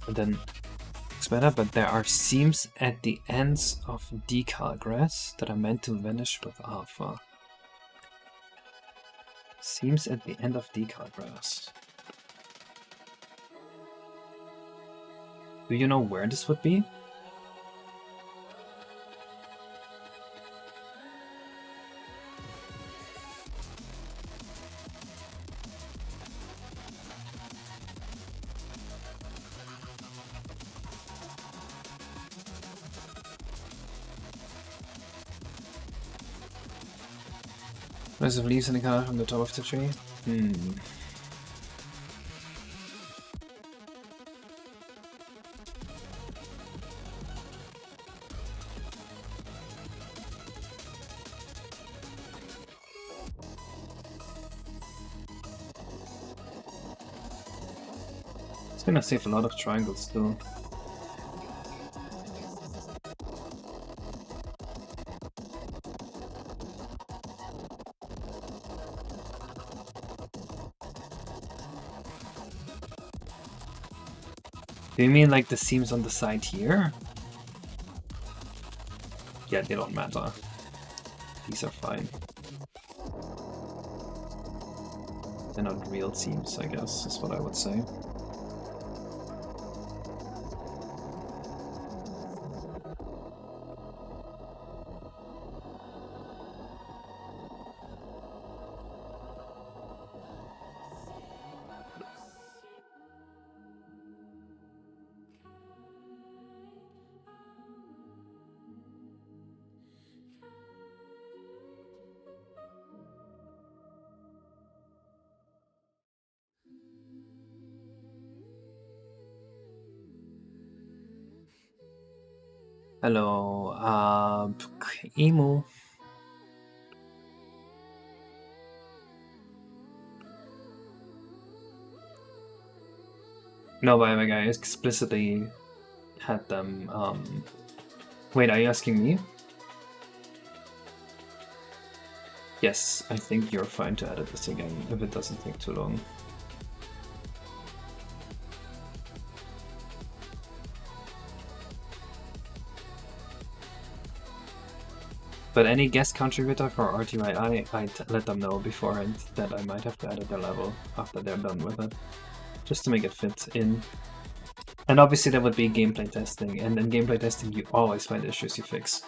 And then it's better, but there are seams at the ends of decal grass that are meant to vanish with alpha. Seams at the end of decal grass. Do you know where this would be? Rest of leaves in the color from the top of the tree? It's gonna save a lot of triangles too. Do you mean like the seams on the side here? Yeah, they don't matter. These are fine. They're not real seams, I guess, is what I would say. Hello, Emu. No, by the way, I explicitly had them, Wait, are you asking me? Yes, I think you're fine to edit this again, if it doesn't take too long. But any guest contributor for RTYI, I'd let them know beforehand that I might have to edit their level after they're done with it, just to make it fit in. And obviously there would be gameplay testing, and in gameplay testing you always find issues you fix.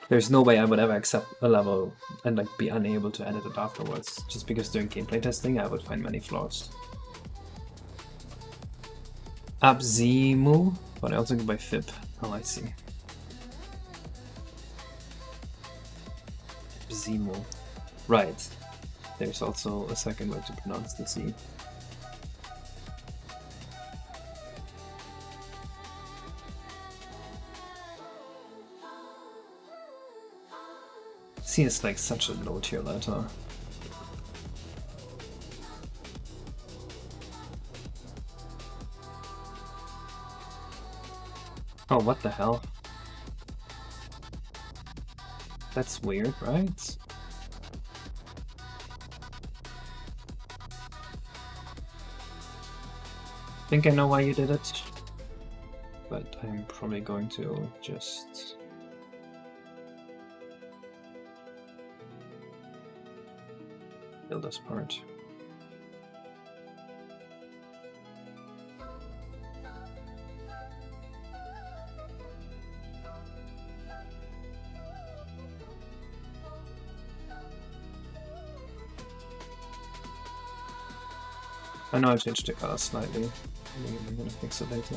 There's no way I would ever accept a level and like be unable to edit it afterwards, just because during gameplay testing I would find many flaws. Abzimu, but I also go by Fib. Oh, I see. Abzimu. Right. There's also a second way to pronounce the Z. C is like such a low tier letter. Oh, what the hell? That's weird, right? I think I know why you did it, but I'm probably going to just... kill this part. I know I changed the color slightly. I'm gonna fix it later.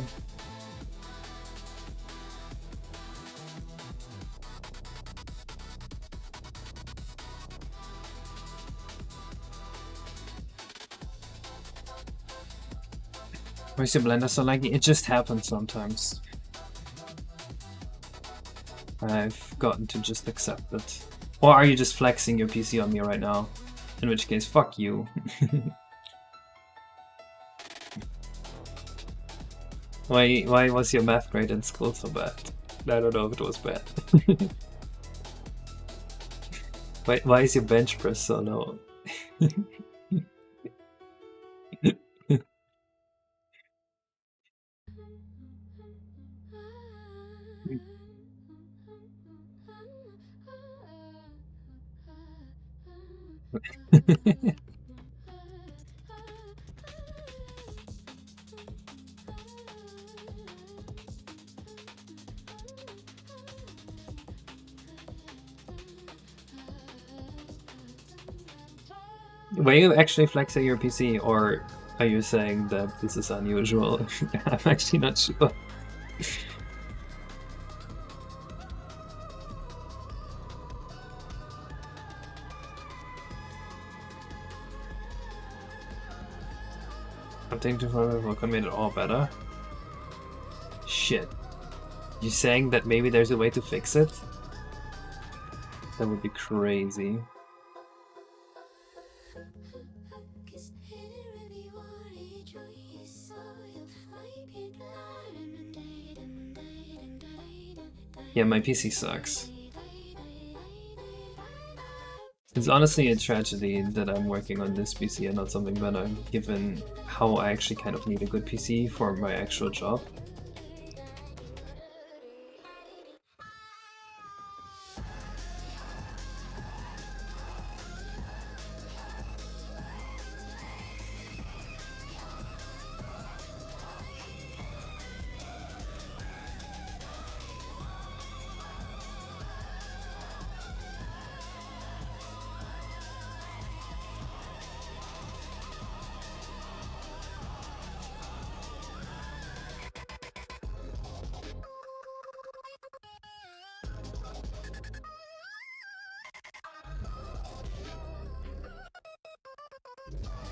Why is your blender so laggy? It just happens sometimes. I've gotten to just accept it. Or are you just flexing your PC on me right now? In which case, fuck you. Why was your math grade in school so bad? I don't know if it was bad. Why is your bench press so low? Were you actually flexing your PC, or are you saying that this is unusual? I'm actually not sure. Updating to Overworld made it all better. Shit. You saying that maybe there's a way to fix it? That would be crazy. Yeah, my PC sucks. It's honestly a tragedy that I'm working on this PC and not something better, given how I actually kind of need a good PC for my actual job.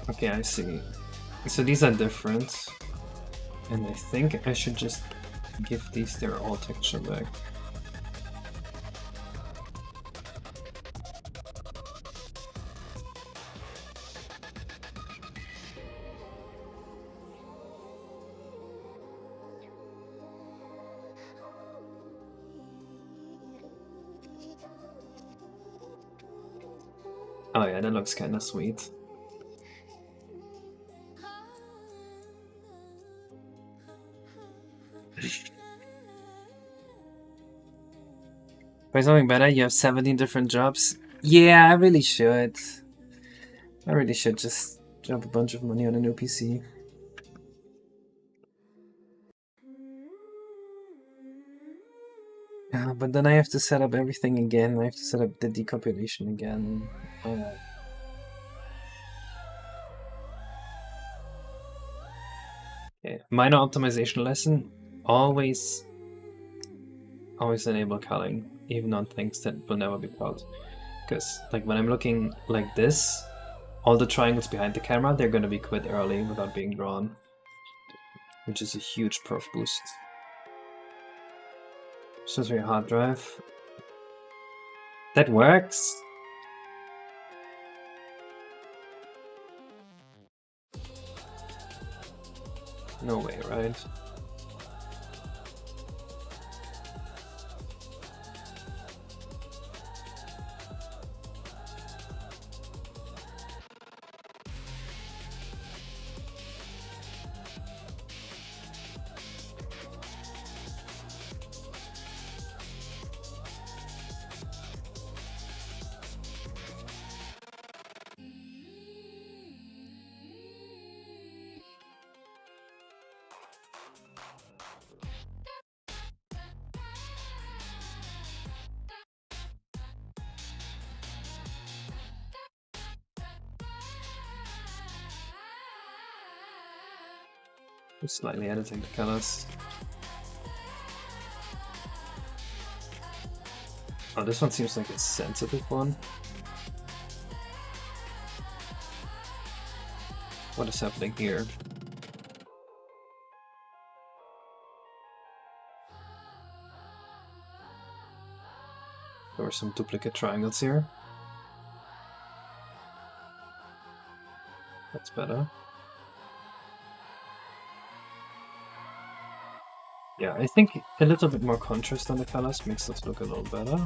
Okay, I see. So these are different, and I think I should just give these their old texture back. Oh yeah, that looks kinda sweet. For something better, you have 17 different jobs? Yeah, I really should. I really should just drop a bunch of money on a new PC. But then I have to set up everything again. I have to set up the decompilation again. Yeah. Minor optimization lesson: always enable culling, even on things that will never be called. Because like when I'm looking like this, all the triangles behind the camera, they're gonna be quite early without being drawn, which is a huge perf boost. Shows your hard drive. That works. No way, right? Just slightly editing the colors. Oh, this one seems like a sensitive one. What is happening here? There were some duplicate triangles here. That's better. Yeah, I think a little bit more contrast on the colors makes this look a little better.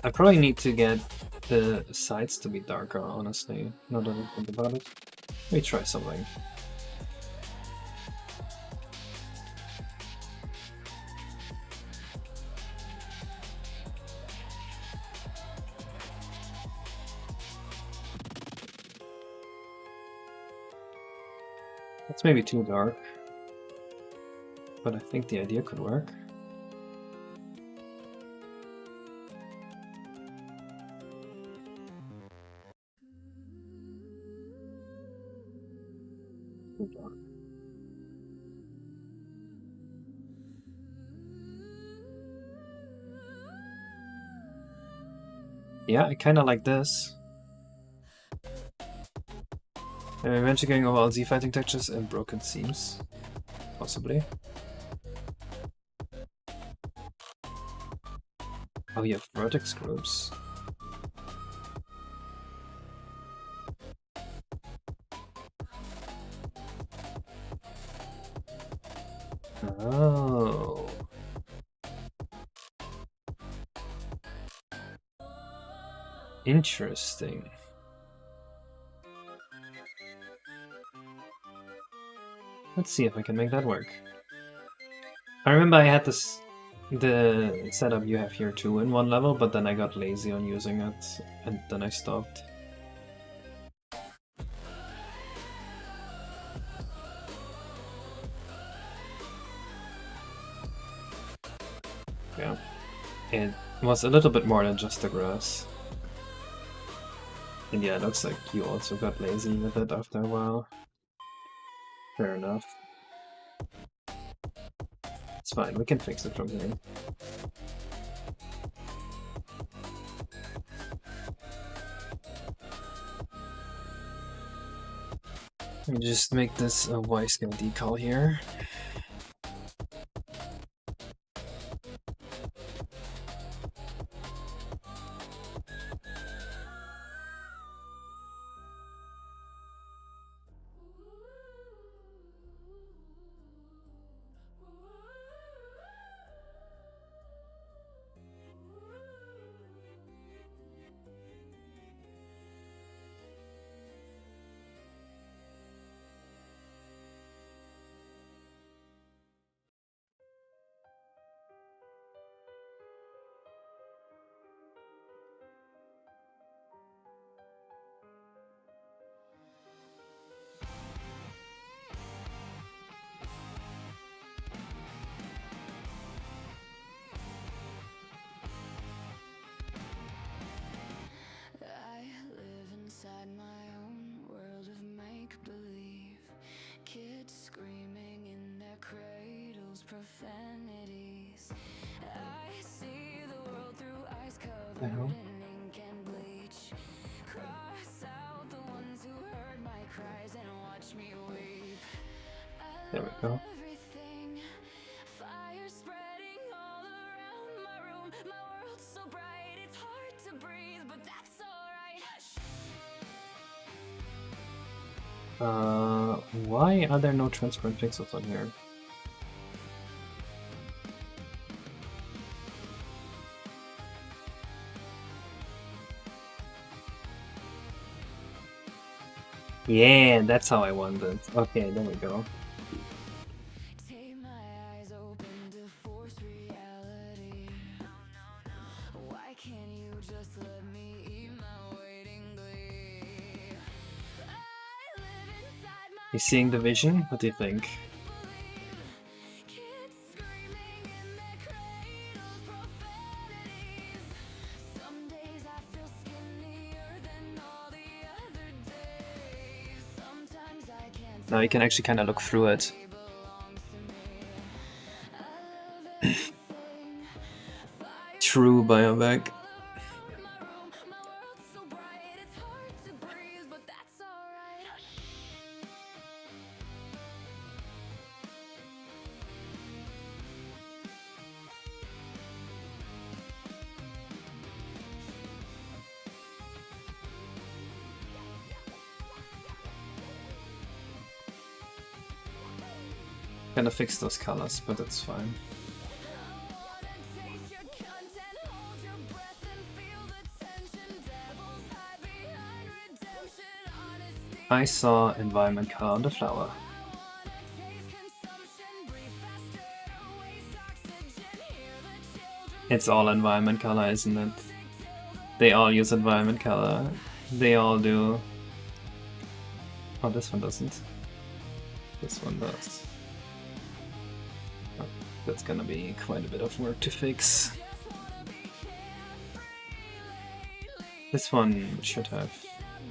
I probably need to get the sides to be darker, honestly, now that I think about it. Let me try something. That's maybe too dark, but I think the idea could work. Too dark. Yeah, I kind of like this. I'm eventually going over all Z fighting textures and broken seams, possibly. Oh, you have vertex groups. Oh. Interesting. Let's see if I can make that work. I remember I had the setup you have here too in one level, but then I got lazy on using it, and then I stopped. Yeah, it was a little bit more than just the grass. And yeah, it looks like you also got lazy with it after a while. Fair enough. It's fine, we can fix it from here. Let me just make this a Y-scale decal here. believe. Kids screaming in their cradles, profanities. I see the world through eyes covered in ink and bleach. Cross out the ones who heard my cries and watch me weep. There we go. Everything, fire spreading all around my room. My world's so bright, it's hard to breathe, but that's alright. Why are there no transparent pixels on here? Yeah, that's how I want it. Okay, there we go. Take my eyes open to force reality. Why can't you just let me eat my waiting glee? I live inside my You seeing the vision? What do you think? believe. Kids screaming in their cradles, profanities. Some days I feel skinnier than all the other days. Sometimes I can't Now you can actually kind of look through it. belongs to me. I love everything. True bioback. My room, my world's so bright, it's hard to breathe, but that's alright. Gonna fix those colors, but it's fine. Wanna taste your content, hold your breath and feel the tension. Devils hide behind redemption, honesty. I saw environment color on the flower. Wanna taste consumption, breathe faster, waste oxygen. Hear the children It's all environment color, isn't it? They all use environment color. They all do. Oh, this one doesn't. This one does. Oh, that's gonna be quite a bit of work to fix. This one should have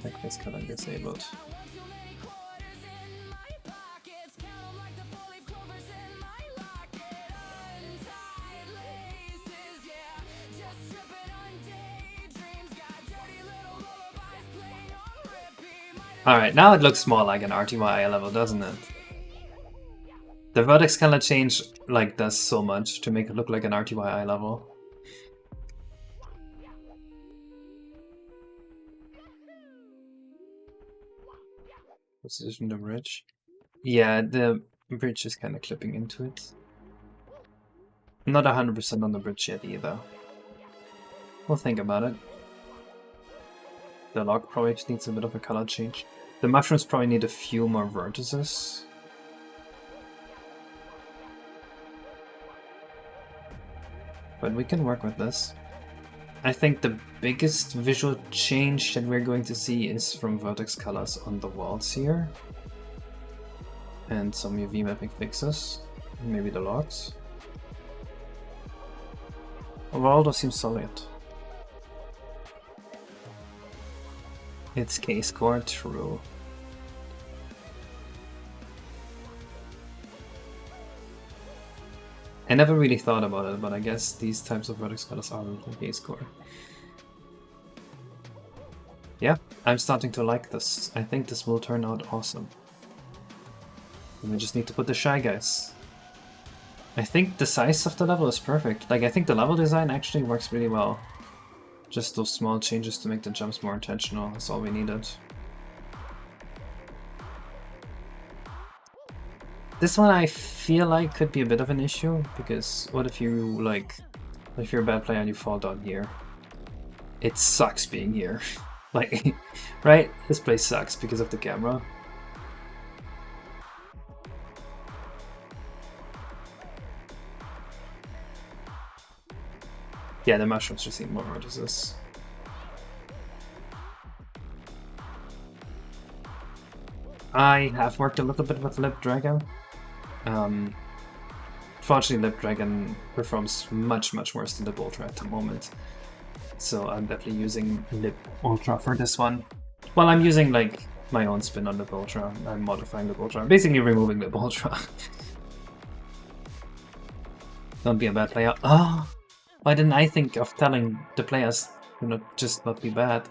like this color disabled. too many quarters in my pockets. Count 'em like the four-leaf clovers in my locket. Untied laces, yeah, just tripping on daydreams. Got dirty little lullabies playing on repeat. Might have Alright, now it looks more like an RTY level, doesn't it? The vertex color change like does so much to make it look like an RTY level. Position the bridge. Yeah, the bridge is kind of clipping into it. I'm not 100% on the bridge yet either. We'll think about it. The log probably needs a bit of a color change. The mushrooms probably need a few more vertices. But we can work with this. I think the biggest visual change that we're going to see is from vertex colors on the walls here. And some UV mapping fixes. Maybe the logs. Overall, those seem solid. It's K-score, true. I never really thought about it, but I guess these types of vertex colors are K-score. Yeah, I'm starting to like this. I think this will turn out awesome. And we just need to put the Shy Guys. I think the size of the level is perfect. Like, I think the level design actually works really well. Just those small changes to make the jumps more intentional, that's all we needed. This one I feel like could be a bit of an issue, because what if you, like, if you're a bad player and you fall down here? It sucks being here. Like, right? This place sucks because of the camera. Yeah, the mushrooms just need more vertices. I have worked a little bit with Lip Dragon. Fortunately, Lip Dragon performs much worse than Lip Ultra at the moment. So I'm definitely using Lip Ultra for this one. Well, I'm using like my own spin on the Boltra. I'm modifying the Boltra. I'm basically removing the Boltra. Don't be a bad player. Oh, why didn't I think of telling the players to not be bad?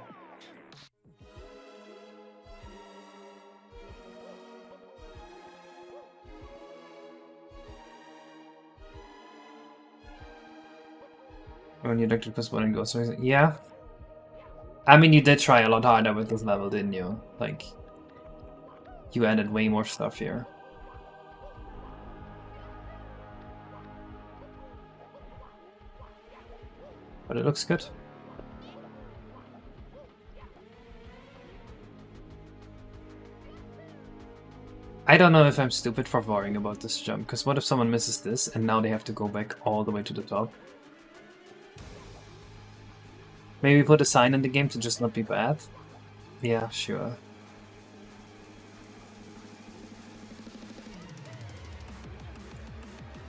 When you electric was one and goes, yeah. I mean, you did try a lot harder with this level, didn't you? Like, you added way more stuff here. But it looks good. I don't know if I'm stupid for worrying about this jump, because what if someone misses this and now they have to go back all the way to the top? Maybe put a sign in the game to just not be bad? Yeah, sure.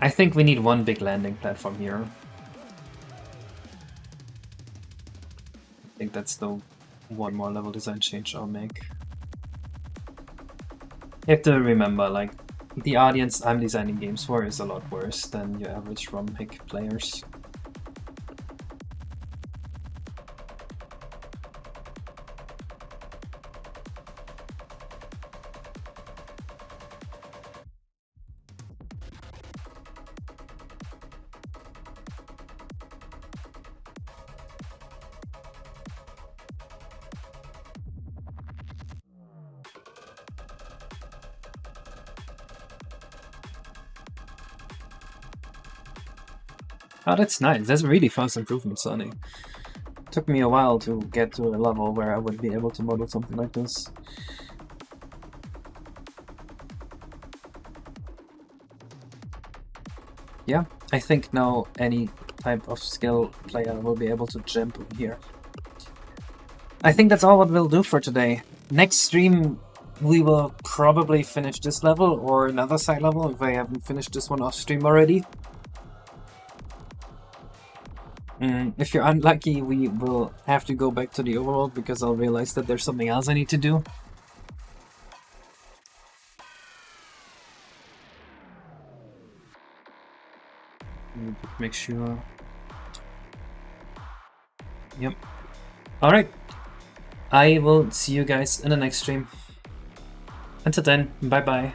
I think we need one big landing platform here. I think that's the one more level design change I'll make. You have to remember, like, the audience I'm designing games for is a lot worse than your average ROM hack players. Oh, that's nice. That's really fast improvement, Sonny. Took me a while to get to a level where I would be able to model something like this. Yeah, I think now any type of skill player will be able to jump in here. I think that's all what we'll do for today. Next stream we will probably finish this level or another side level if I haven't finished this one off stream already. If you're unlucky, we will have to go back to the overworld because I'll realize that there's something else I need to do. Make sure. Yep. Alright. I will see you guys in the next stream. Until then, bye bye.